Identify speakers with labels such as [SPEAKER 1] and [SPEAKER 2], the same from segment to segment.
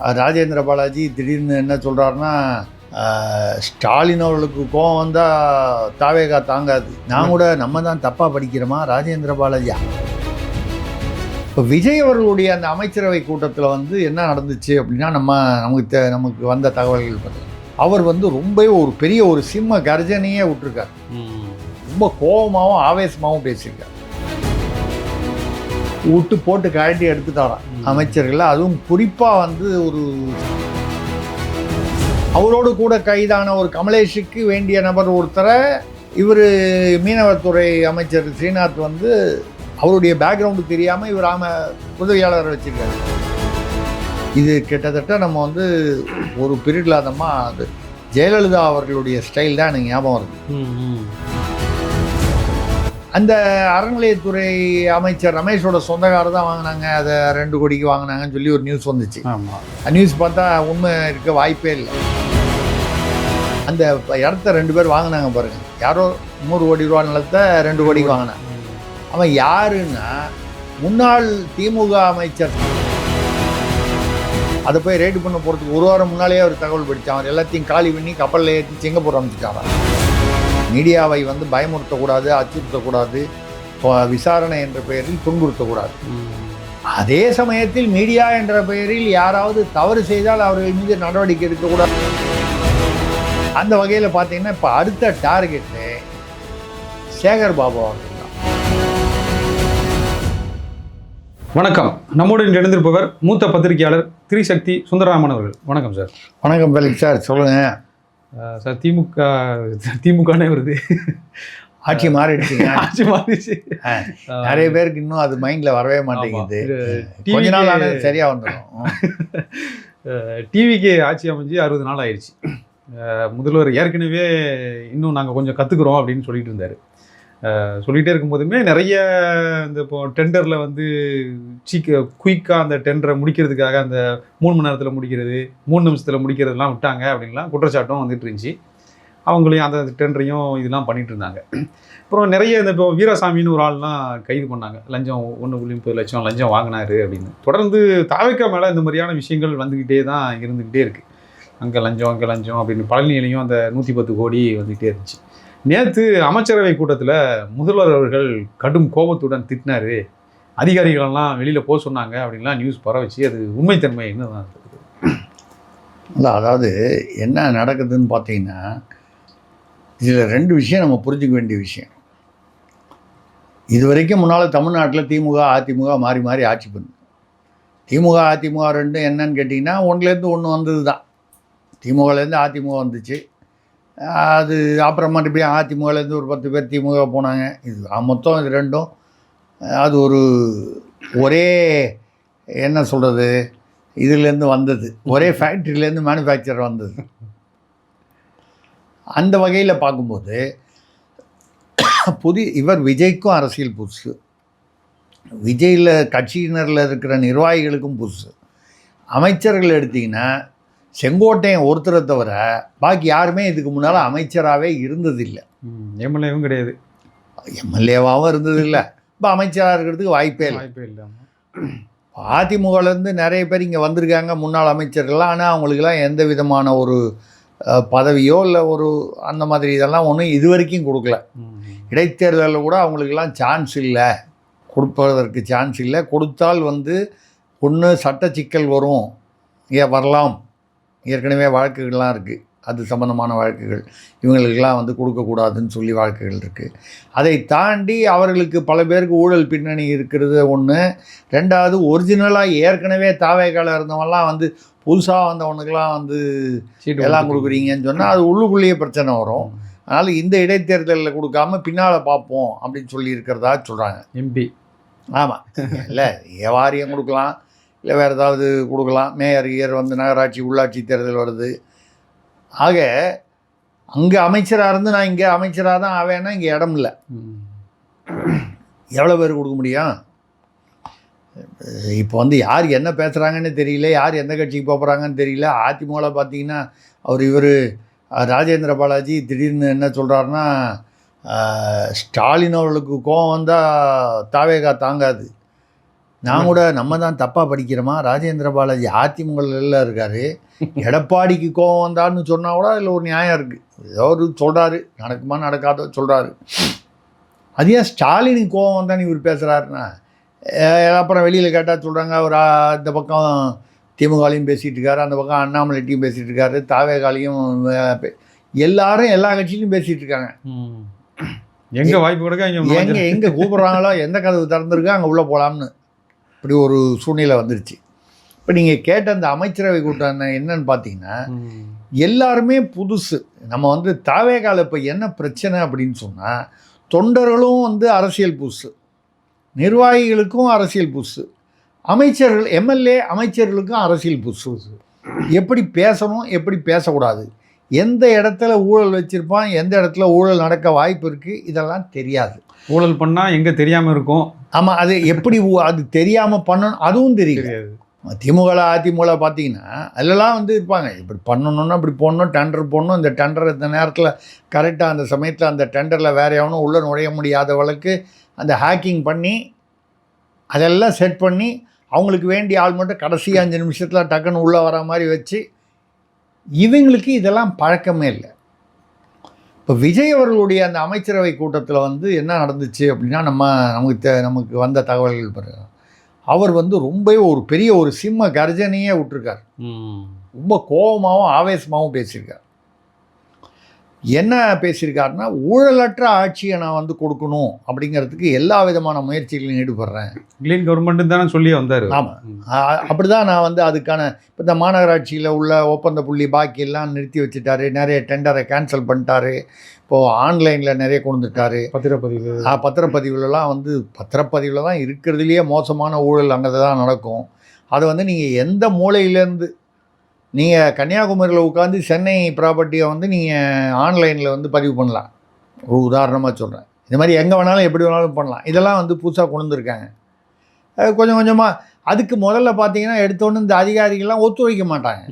[SPEAKER 1] ராஜேந்திர பாலாஜி திடீர்னு என்ன சொல்கிறாருன்னா, ஸ்டாலின் அவர்களுக்கு கோவம் வந்தால் தாவேகா தாங்காது. நான் கூட நம்ம தான் தப்பாக படிக்கிறோமா ராஜேந்திர பாலாஜியா? இப்போ விஜய் அவர்களுடைய அந்த அமைச்சரவை கூட்டத்தில் வந்து என்ன நடந்துச்சு அப்படின்னா, நமக்கு வந்த தகவல்கள் பார்த்தீங்கன்னா, அவர் வந்து ரொம்ப ஒரு பெரிய ஒரு சிம்ம கர்ஜனையே விட்டுருக்கார். ரொம்ப கோபமாகவும் ஆவேசமாகவும் பேசியிருக்கார். விட்டு போட்டு கழட்டி எடுத்துட்டாராம் அமைச்சர்கள். அதுவும் குறிப்பாக வந்து அவரோடு கூட கைதான ஒரு கமலேஷுக்கு வேண்டிய நபர் ஒருத்தரை இவர் மீனவத்துறை அமைச்சர் ஸ்ரீநாத் வந்து அவருடைய பேக்ரவுண்டு தெரியாமல் இவர் உதவியாளர் வச்சுருக்காரு. இது கிட்டத்தட்ட நம்ம வந்து ஒரு பீரியடில் அதம்மா அது ஜெயலலிதா அவர்களுடைய ஸ்டைல் தான் எனக்கு ஞாபகம் வருது. அந்த அறநிலையத்துறை அமைச்சர் ரமேஷோட சொந்தக்காரர் தான் வாங்கினாங்க, அதை 2 கோடிக்கு வாங்கினாங்கன்னு சொல்லி ஒரு நியூஸ் வந்துச்சு. நியூஸ் பார்த்தா உண்மை இருக்க வாய்ப்பே இல்லை. அந்த இடத்த 2 பேர் வாங்கினாங்க பாருங்கள். யாரோ 100 கோடி ரூபா நிலத்தை 2 கோடிக்கு வாங்கினாங்க. அவன் யாருன்னா முன்னாள் திமுக அமைச்சர். அதை போய் ரைடு பண்ண போகிறதுக்கு 1 வாரம் முன்னாலேயே அவர் தகவல் படித்தான். அவர் எல்லாத்தையும் காலி பண்ணி கப்பலில் ஏற்றி சிங்கப்பூர் அமைச்சிட்டாரான். மீடியாவை வந்து பயமுறுத்தக்கூடாது, அச்சுறுத்தக்கூடாது, விசாரணை என்ற பெயரில் துன்புறுத்தக்கூடாது. அதே சமயத்தில் மீடியா என்ற பெயரில் யாராவது தவறு செய்தால் அவர்கள் மீது நடவடிக்கை எடுக்கக்கூடாது. அந்த வகையில் பார்த்தீங்கன்னா இப்போ அடுத்த டார்கெட்டு சேகர் பாபு அவர்கள் தான்.
[SPEAKER 2] வணக்கம். நம்முடன் இணைந்திருப்பவர் மூத்த பத்திரிகையாளர் திரிசக்தி சுந்தரராமன் அவர்கள். வணக்கம் சார்.
[SPEAKER 1] வணக்கம் பெலிக் சார், சொல்லுங்கள்
[SPEAKER 2] சார். திமுகனே வருது,
[SPEAKER 1] ஆட்சி மாறிடுச்சு.
[SPEAKER 2] ஆட்சி மாறிடுச்சு.
[SPEAKER 1] நிறைய பேருக்கு இன்னும் அது மைண்டில் வரவே மாட்டேங்குது. கொஞ்ச நாள் ஆனால் சரியாக வந்துடும்.
[SPEAKER 2] டிவிக்கு ஆட்சி அமைஞ்சு 60 நாள் ஆயிடுச்சு. முதல்வர் ஏற்கனவே இன்னும் நாங்கள் கொஞ்சம் கற்றுக்குறோம் அப்படின்னு சொல்லிட்டு இருந்தார். சொல்லிகிட்டே இருக்கும்போதுமே நிறைய இந்த இப்போ டெண்டரில் வந்து குயிக்காக அந்த டெண்டரை முடிக்கிறதுக்காக அந்த 3 மணி நேரத்தில் முடிக்கிறது, 3 நிமிஷத்தில் முடிக்கிறதுலாம் விட்டாங்க அப்படின்லாம் குற்றச்சாட்டும் வந்துட்டு இருந்துச்சு. அவங்களையும் அந்த டெண்டரையும் இதெல்லாம் பண்ணிகிட்டு இருந்தாங்க. அப்புறம் நிறைய இந்த இப்போ வீராசாமின்னு ஒரு ஆள்லாம் கைது பண்ணாங்க. லஞ்சம் 1.30 லட்சம் லஞ்சம் வாங்கினாரு அப்படின்னு. தொடர்ந்து தாவேக்கா மேலே இந்த மாதிரியான விஷயங்கள் வந்துக்கிட்டே தான் இருந்துக்கிட்டே இருக்குது. அங்கே லஞ்சம் அப்படின்னு பழனியிலையும் அந்த 110 கோடி வந்துக்கிட்டே இருந்துச்சு. நேற்று அமைச்சரவை கூட்டத்தில் முதல்வர் அவர்கள் கடும் கோபத்துடன் திட்டினார். அதிகாரிகளெல்லாம் வெளியில் போக சொன்னாங்க அப்படின்லாம் நியூஸ் பரவச்சு. அது உண்மைத்தன்மை என்னதான் இருக்குது?
[SPEAKER 1] இல்லை, அதாவது என்ன நடக்குதுன்னு பார்த்தீங்கன்னா, இதில் 2 விஷயம் நம்ம புரிஞ்சுக்க வேண்டிய விஷயம். இது வரைக்கும் முன்னால் தமிழ்நாட்டில் திமுக அதிமுக மாறி மாறி ஆட்சி பண்ணுது. திமுக அதிமுக 2 என்னன்னு கேட்டிங்கன்னா 1லேருந்து 1 வந்தது தான். திமுகலேருந்து அதிமுக வந்துச்சு. அது அப்புறம் மறுபடியும் அதிமுகலேருந்து ஒரு 10 பேர் திமுக போனாங்க. இது மொத்தம் இது 2ம் அது ஒரே என்ன சொல்கிறது, இதுலேருந்து வந்தது, ஒரே ஃபேக்ட்ரியிலேருந்து மேனுஃபேக்சர் வந்தது. அந்த வகையில் பார்க்கும்போது இவர் விஜய்க்கும் அரசியல் புதுசு, விஜயில் கட்சியினரில் இருக்கிற நிர்வாகிகளுக்கும் புதுசு. அமைச்சர்கள் எடுத்திங்கன்னா செங்கோட்டையன் ஒருத்தரை தவிர பாக்கி யாருமே இதுக்கு முன்னால் அமைச்சராகவே இருந்ததில்லை.
[SPEAKER 2] எம்எல்ஏவும் கிடையாது,
[SPEAKER 1] எம்எல்ஏவாகவும் இருந்ததில்லை. இப்போ அமைச்சராக இருக்கிறதுக்கு வாய்ப்பே இல்லை. அதிமுகலேருந்து நிறைய பேர் இங்கே வந்திருக்காங்க முன்னாள் அமைச்சர்கள்லாம். ஆனால் அவங்களுக்கெல்லாம் எந்த விதமான ஒரு பதவியோ இல்லை ஒரு அந்த மாதிரி இதெல்லாம் ஒன்றும் இது வரைக்கும் கொடுக்கல. இடைத்தேர்தலில் கூட அவங்களுக்கெல்லாம் சான்ஸ் இல்லை, கொடுப்பதற்கு சான்ஸ் இல்லை. கொடுத்தால் வந்து ஒன்று சட்ட சிக்கல் வரும், வரலாம். ஏற்கனவே வழக்குகள்லாம் இருக்குது, அது சம்மந்தமான வழக்குகள். இவங்களுக்கெல்லாம் வந்து கொடுக்கக்கூடாதுன்னு சொல்லி வழக்குகள் இருக்குது. அதை தாண்டி அவர்களுக்கு பல பேருக்கு ஊழல் பின்னணி இருக்கிறது ஒன்று. 2வது ஒரிஜினலாக ஏற்கனவே தாவேக்கால இருந்தவங்கலாம் வந்து புதுசாக வந்தவனுக்கெல்லாம் வந்து எல்லாம் கொடுக்குறீங்கன்னு சொன்னால் அது உள்ளுக்குள்ளேயே பிரச்சனை வரும். அதனால் இந்த இடைத்தேர்தலில் கொடுக்காம பின்னால் பார்ப்போம் அப்படின்னு சொல்லி இருக்கிறதா சொல்கிறாங்க
[SPEAKER 2] எம்பி.
[SPEAKER 1] ஆமாம், இல்லை வாரியம் கொடுக்கலாம், இல்லை வேறு ஏதாவது கொடுக்கலாம். மேயர் வந்து நகராட்சி உள்ளாட்சி தேர்தல் வருது. ஆக அங்கே அமைச்சராக இருந்து நான் இங்கே அமைச்சராக தான் ஆவேன்னா இங்கே இடம் இல்லை. எவ்வளோ பேர் கொடுக்க முடியும்? இப்போ வந்து யார் என்ன பேசுகிறாங்கன்னு தெரியல, யார் எந்த கட்சிக்கு போகிறாங்கன்னு தெரியல. அதிமுகவில் பார்த்தீங்கன்னா இவர் ராஜேந்திர பாலாஜி திடீர்னு என்ன சொல்கிறாருன்னா, ஸ்டாலின் அவர்களுக்கு கோவம் வந்தால் தாவேகா தாங்காது. நான் கூட நம்ம தான் தப்பாக படிக்கிறோமா, ராஜேந்திர பாலாஜி அதிமுகவில் இருக்கார், எடப்பாடிக்கு கோவம் வந்தான்னு சொன்னால் கூட அதில் ஒரு நியாயம் இருக்குது. ஏதோ ஒரு சொல்கிறாரு, நடக்குமா நடக்காதோ சொல்கிறாரு. அது ஏன் ஸ்டாலினுக்கு கோவம் வந்தான்னு இவர் பேசுகிறாருன்னா, அப்புறம் வெளியில் கேட்டால் சொல்கிறாங்க அவர் இந்த பக்கம் திமுகலையும் பேசிகிட்டு இருக்காரு, அந்த பக்கம் அண்ணாமலைட்டையும் பேசிகிட்டு இருக்காரு, தாவேகாலையும் எல்லாரும் எல்லா கட்சியிலையும் பேசிகிட்டு இருக்காங்க.
[SPEAKER 2] எங்கே வாய்ப்பு கொடுக்க
[SPEAKER 1] எங்கே கூப்பிட்றாங்களோ, எந்த கதவு திறந்துருக்கோ அங்கே உள்ளே போகலாம்னு இப்படி ஒரு சூழ்நிலை வந்துருச்சு. இப்போ நீங்கள் கேட்ட அந்த அமைச்சரவை கூட்டம் என்னன்னு பார்த்தீங்கன்னா, எல்லாருமே புதுசு. நம்ம வந்து தாவேகால இப்போ என்ன பிரச்சனை அப்படின்னு சொன்னால், தொண்டர்களும் அரசியல் புதுசு, நிர்வாகிகளுக்கும் அரசியல் புதுசு, அமைச்சர்கள் எம்எல்ஏ அமைச்சர்களுக்கும் அரசியல் புதுசு. எப்படி பேசணும், எப்படி பேசக்கூடாது, எந்த இடத்துல ஊழல் வச்சுருப்பான், எந்த இடத்துல ஊழல் நடக்க வாய்ப்பு இருக்குது, இதெல்லாம் தெரியாது.
[SPEAKER 2] ஊழல் பண்ணால் எங்கே தெரியாமல் இருக்கும்.
[SPEAKER 1] ஆமாம், அது எப்படி அது தெரியாமல் பண்ணணும் அதுவும் தெரியாது. திமுக அதிமுக பார்த்தீங்கன்னா அதெல்லாம் இருப்பாங்க, இப்படி பண்ணணுன்னா இப்படி போடணும், டெண்டர் போடணும், இந்த டெண்டர் இந்த நேரத்தில் கரெக்டாக அந்த சமயத்தில் அந்த டெண்டரில் வேறு எவனும் உள்ளே நுழைய முடியாதவளுக்கு அந்த ஹேக்கிங் பண்ணி அதெல்லாம் செட் பண்ணி அவங்களுக்கு வேண்டிய ஆள் மட்டும் கடைசி 5 நிமிஷத்தில் டக்குன்னு உள்ளே வர மாதிரி வச்சு, இவங்களுக்கு இதெல்லாம் பழக்கமே இல்லை. இப்போ விஜய் அவர்களுடைய அந்த அமைச்சரவை கூட்டத்தில் என்ன நடந்துச்சு அப்படின்னா, நமக்கு வந்த தகவல்கள் பிறகு அவர் ரொம்பவே ஒரு பெரிய ஒரு சிம்ம கர்ஜனையே விட்டுருக்கார். ரொம்ப கோபமாகவும் ஆவேசமாகவும் பேசியிருக்கார். என்ன பேசியிருக்காருன்னா, ஊழலற்ற ஆட்சியை நான் கொடுக்கணும் அப்படிங்கிறதுக்கு எல்லா விதமான முயற்சிகளையும் ஈடுபடுறேன்.
[SPEAKER 2] கிளீன் கவர்மெண்ட்டு தானே சொல்லி வந்தார்.
[SPEAKER 1] ஆமாம், அப்படி தான் நான் அதுக்கான இப்போ இந்த மாநகராட்சியில் உள்ள ஒப்பந்த புள்ளி பாக்கி எல்லாம் நிறுத்தி வச்சுட்டாரு, நிறைய டெண்டரை கேன்சல் பண்ணிட்டாரு, இப்போது ஆன்லைனில் நிறைய கொண்டுட்டாரு. பத்திரப்பதிவுலலாம் பத்திரப்பதிவில் தான் இருக்கிறதுலையே மோசமான ஊழல் அங்கே தான் நடக்கும். அதை நீங்கள் எந்த மூலையிலேருந்து நீங்கள் கன்னியாகுமரியில் உட்காந்து சென்னை ப்ராப்பர்ட்டியை நீங்கள் ஆன்லைனில் பதிவு பண்ணலாம். ஒரு உதாரணமாக சொல்கிறேன், இந்த மாதிரி எங்கே வேணாலும் எப்படி வேணாலும் பண்ணலாம். இதெல்லாம் புதுசாக கொண்டு வந்திருக்காங்க. கொஞ்சம் கொஞ்சமாக அதுக்கு முதல்ல பார்த்தீங்கன்னா எடுத்தோன்னு இந்த அதிகாரிகள்லாம் ஒத்துழைக்க மாட்டாங்க.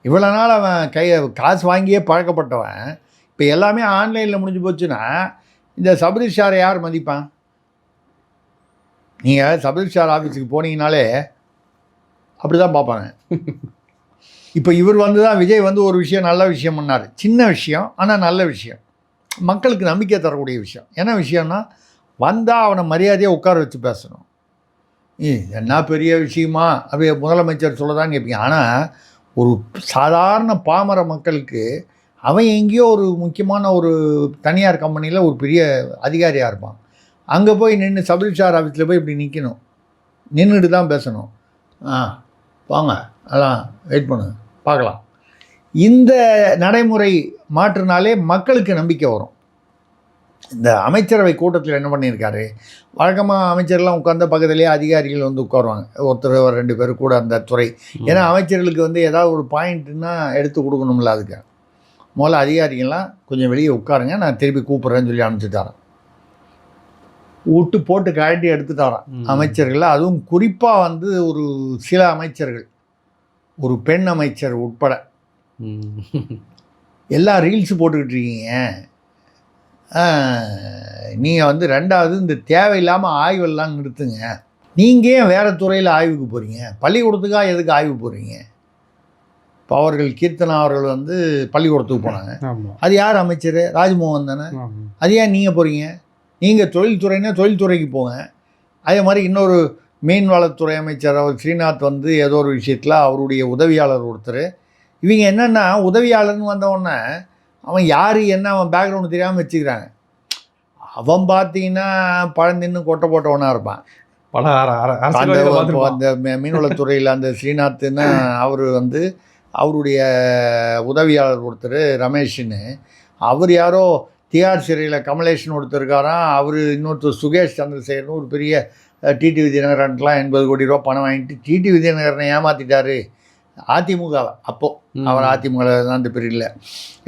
[SPEAKER 1] இவ்வளோ நாள் அவன் காசு வாங்கியே பழக்கப்பட்டவன் இப்போ எல்லாமே ஆன்லைனில் முடிஞ்சு போச்சுன்னா இந்த சப்ரிஜிஸ்ட்ராரை யார் மதிப்பான்? நீங்கள் சப்ரிஜிஸ்ட்ரார் ஆஃபீஸுக்கு போனீங்கனாலே அப்படி தான் பார்ப்பாங்க. இப்போ இவர் தான் விஜய் ஒரு விஷயம் நல்ல விஷயம் பண்ணார், சின்ன விஷயம் ஆனால் நல்ல விஷயம், மக்களுக்கு நம்பிக்கை தரக்கூடிய விஷயம். என்ன விஷயம்னா, வந்தால் அவனை மரியாதையாக உட்கார வச்சு பேசணும். என்ன பெரிய விஷயமா அப்படி முதலமைச்சர் சொல்லதான்னு கேட்பீங்க. ஆனால் ஒரு சாதாரண பாமர மக்களுக்கு அவன் எங்கேயோ ஒரு முக்கியமான ஒரு தனியார் கம்பெனியில் ஒரு பெரிய அதிகாரியாக இருப்பான். அங்கே போய் நின்று சப்ரிஜிஸ்ட்ரார் ஆஃபீஸில் போய் இப்படி நிற்கணும், நின்றுட்டு தான் பேசணும். வாங்க எல்லாம் வெயிட் பண்ணு பார்க்கலாம். இந்த நடைமுறை மாற்றினாலே மக்களுக்கு நம்பிக்கை வரும். இந்த அமைச்சரவை கூட்டத்தில் என்ன பண்ணியிருக்காரு, வழக்கமாக அமைச்சர்லாம் உட்கார்ந்த பக்கத்துலேயே அதிகாரிகள் உட்காருவாங்க, ஒருத்தர் 2 பேர் கூட அந்த துறை. ஏன்னா அமைச்சர்களுக்கு ஏதாவது ஒரு பாயிண்ட்டுன்னா எடுத்து கொடுக்கணும்ல, அதுக்கு முதல்ல அதிகாரிகள்லாம் கொஞ்சம் வெளியே உட்காருங்க, நான் திருப்பி கூப்பிட்றேன்னு சொல்லி அனுப்பிச்சுட்டாரன். விட்டு போட்டு கழட்டி எடுத்துட்டாரான் அமைச்சர்கள். அதுவும் குறிப்பாக ஒரு சில அமைச்சர்கள், ஒரு பெண் அமைச்சர் உட்பட எல்லாம் ரீல்ஸ் போட்டுக்கிட்டு இருக்கீங்க. நீங்கள் 2வது இந்த தேவையில்லாமல் ஆய்வெல்லாம் நிறுத்துங்க. நீங்கள் ஏன் வேறு துறையில் ஆய்வுக்கு போகிறீங்க? பள்ளிக்கூடத்துக்காக எதுக்கு ஆய்வு போகிறீங்க? இப்போ அவர்கள் கீர்த்தனா அவர்கள் பள்ளிக்கூடத்துக்கு போனாங்க, அது யார் அமைச்சர்? ராஜ்மோகன் தானே. அது ஏன் நீங்கள் போகிறீங்க? நீங்கள் தொழில்துறைன்னா தொழில்துறைக்கு போங்க. அதே மாதிரி இன்னொரு மீன்வளத்துறை அமைச்சர் அவர் ஸ்ரீநாத் ஏதோ ஒரு விஷயத்தில் அவருடைய உதவியாளர் ஒருத்தர். இவங்க என்னென்னா உதவியாளர்னு வந்தவொடனே அவன் யார் என்ன அவன் பேக்ரவுண்டு தெரியாமல் வச்சுக்கிறாங்க. அவன் பார்த்தீங்கன்னா பழந்தின்னு கொட்டை போட்டவனாக இருப்பான். அந்த மீன்வளத்துறையில் அந்த ஸ்ரீநாத்ன்னு அவர் அவருடைய உதவியாளர் ஒருத்தர் ரமேஷ்னு, அவர் யாரோ டிஆர் சிறையில் கமலேஷன் ஒருத்தர் இருக்காராம், அவர் இன்னொருத்தர் சுகேஷ் சந்திரசேகர்னு ஒரு பெரிய டிடி விஜயநகரன்லாம் 80 கோடி ரூபா பணம் வாங்கிட்டு டிடி விஜயநகரனை ஏமாற்றிட்டாரு அதிமுகவை. அப்போது அவர் அதிமுக தான் அந்த பீரியடில்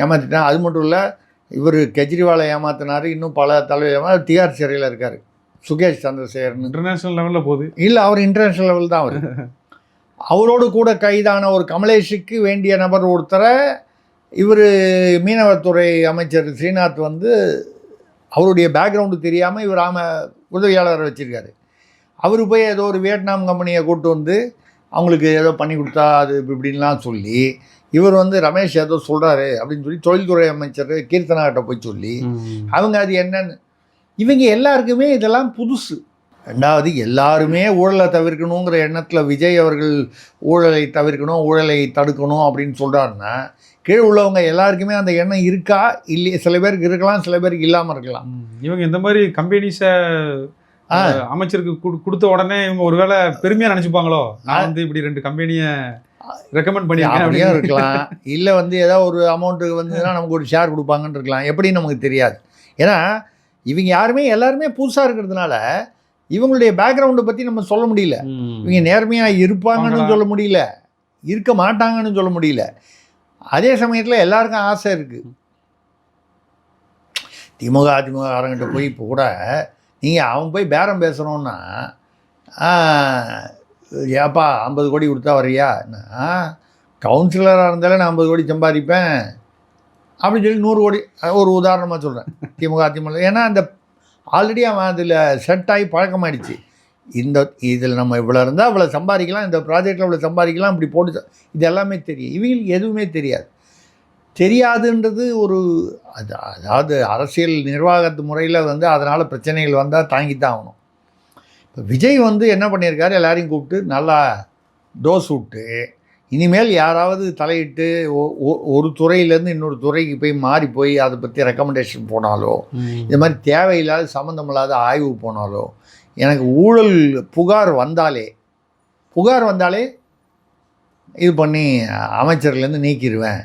[SPEAKER 1] ஏமாற்றிட்டான். அது மட்டும் இல்லை, இவர் கெஜ்ரிவாலை ஏமாத்தினார், இன்னும் பல தலைவர் டிஆர் சிறையில் இருக்கார் சுகேஷ் சந்திரசேகர்னு.
[SPEAKER 2] இன்டர்நேஷ்னல் லெவலில் போகுது இல்லை,
[SPEAKER 1] அவர் இன்டர்நேஷ்னல் லெவல் தான். அவர் அவரோடு கூட கைதான ஒரு கமலேஷுக்கு வேண்டிய நபர் ஒருத்தரை இவர் மீனவத்துறை அமைச்சர் ஸ்ரீநாத் அவருடைய பேக்ரவுண்டு தெரியாமல் இவர் உதவியாளரை வச்சுருக்காரு. அவர் போய் ஏதோ ஒரு வியட்நாம் கம்பெனியை கூப்பிட்டு வந்து அவங்களுக்கு ஏதோ பண்ணி கொடுத்தா அது இப்படின்லாம் சொல்லி இவர் வந்து ரமேஷ் ஏதோ சொல்கிறாரு அப்படின்னு சொல்லி தொழில்துறை அமைச்சர் கீர்த்தனாகிட்ட போய் சொல்லி அவங்க அது என்னன்னு இவங்க எல்லாருக்குமே இதெல்லாம் புதுசு. ரெண்டாவது எல்லாருமே ஊழலை தவிர்க்கணுங்கிற எண்ணத்தில் விஜய் அவர்கள் ஊழலை தவிர்க்கணும், ஊழலை தடுக்கணும் அப்படின்னு சொல்கிறாருன்னா கீழே உள்ளவங்க எல்லாருக்குமே அந்த எண்ணம் இருக்கா இல்லையா? சில பேருக்கு இருக்கலாம், சில பேருக்கு இல்லாமல் இருக்கலாம்.
[SPEAKER 2] இவங்க இந்த மாதிரி கம்பெனிஸை அமைச்சருக்கு கொடுத்த உடனே இவங்க ஒருவேளை பெருமையாக நினச்சிப்பாங்களோ, நான் வந்து இப்படி 2 கம்பெனியை ரெக்கமெண்ட் பண்ணி
[SPEAKER 1] அப்படியே இருக்கலாம். இல்லை வந்து ஏதாவது ஒரு அமௌண்ட்டு வந்துன்னா நமக்கு ஒரு ஷேர் கொடுப்பாங்கன்னு இருக்கலாம். எப்படின்னு நமக்கு தெரியாது. ஏன்னா இவங்க எல்லாருமே புதுசாக இருக்கிறதுனால இவங்களுடைய பேக்ரவுண்டை பற்றி நம்ம சொல்ல முடியல. இவங்க நேர்மையாக இருப்பாங்கன்னு சொல்ல முடியல, இருக்க மாட்டாங்கன்னு சொல்ல முடியல. அதே சமயத்தில் எல்லாருக்கும் ஆசை இருக்குது. திமுக அதிமுககாரங்கிட்ட போய் இப்போ கூட நீங்கள் அவன் போய் பேரம் பேசுகிறோன்னா ஏப்பா 50 கோடி கொடுத்தா வரையா, கவுன்சிலராக இருந்தாலே நான் 50 கோடி சம்பாதிப்பேன் அப்படின்னு சொல்லி 100 கோடி ஒரு உதாரணமாக சொல்கிறேன். திமுக அதிமுக ஏன்னா அந்த ஆல்ரெடி அவன் அதில் செட் ஆகி பழக்கமாயிடுச்சு. இதில் நம்ம இவ்வளோ இருந்தால் இவ்வளோ சம்பாதிக்கலாம், இந்த ப்ராஜெக்டில் இவ்வளோ சம்பாதிக்கலாம், இப்படி போட்டு இது எல்லாமே தெரியும். இவங்களுக்கு எதுவுமே தெரியாதுன்றது ஒரு அதாவது அரசியல் நிர்வாகத்து முறையில் வந்து அதனால் பிரச்சனைகள் வந்தால் தாங்கித்தான் ஆகணும். இப்போ விஜய் வந்து என்ன பண்ணியிருக்காரு, எல்லாரையும் கூப்பிட்டு நல்லா டோஸ் விட்டு இனிமேல் யாராவது தலையிட்டு ஒரு துறையிலேருந்து இன்னொரு துறைக்கு போய் மாறி போய் அதை பற்றி ரெக்கமெண்டேஷன் போனாலோ, இது மாதிரி தேவையில்லாத சம்மந்தமில்லாத ஆய்வு போனாலோ, எனக்கு ஊழல் புகார் வந்தாலே இது பண்ணி அமைச்சர்லேருந்து நீக்கிடுவேன்.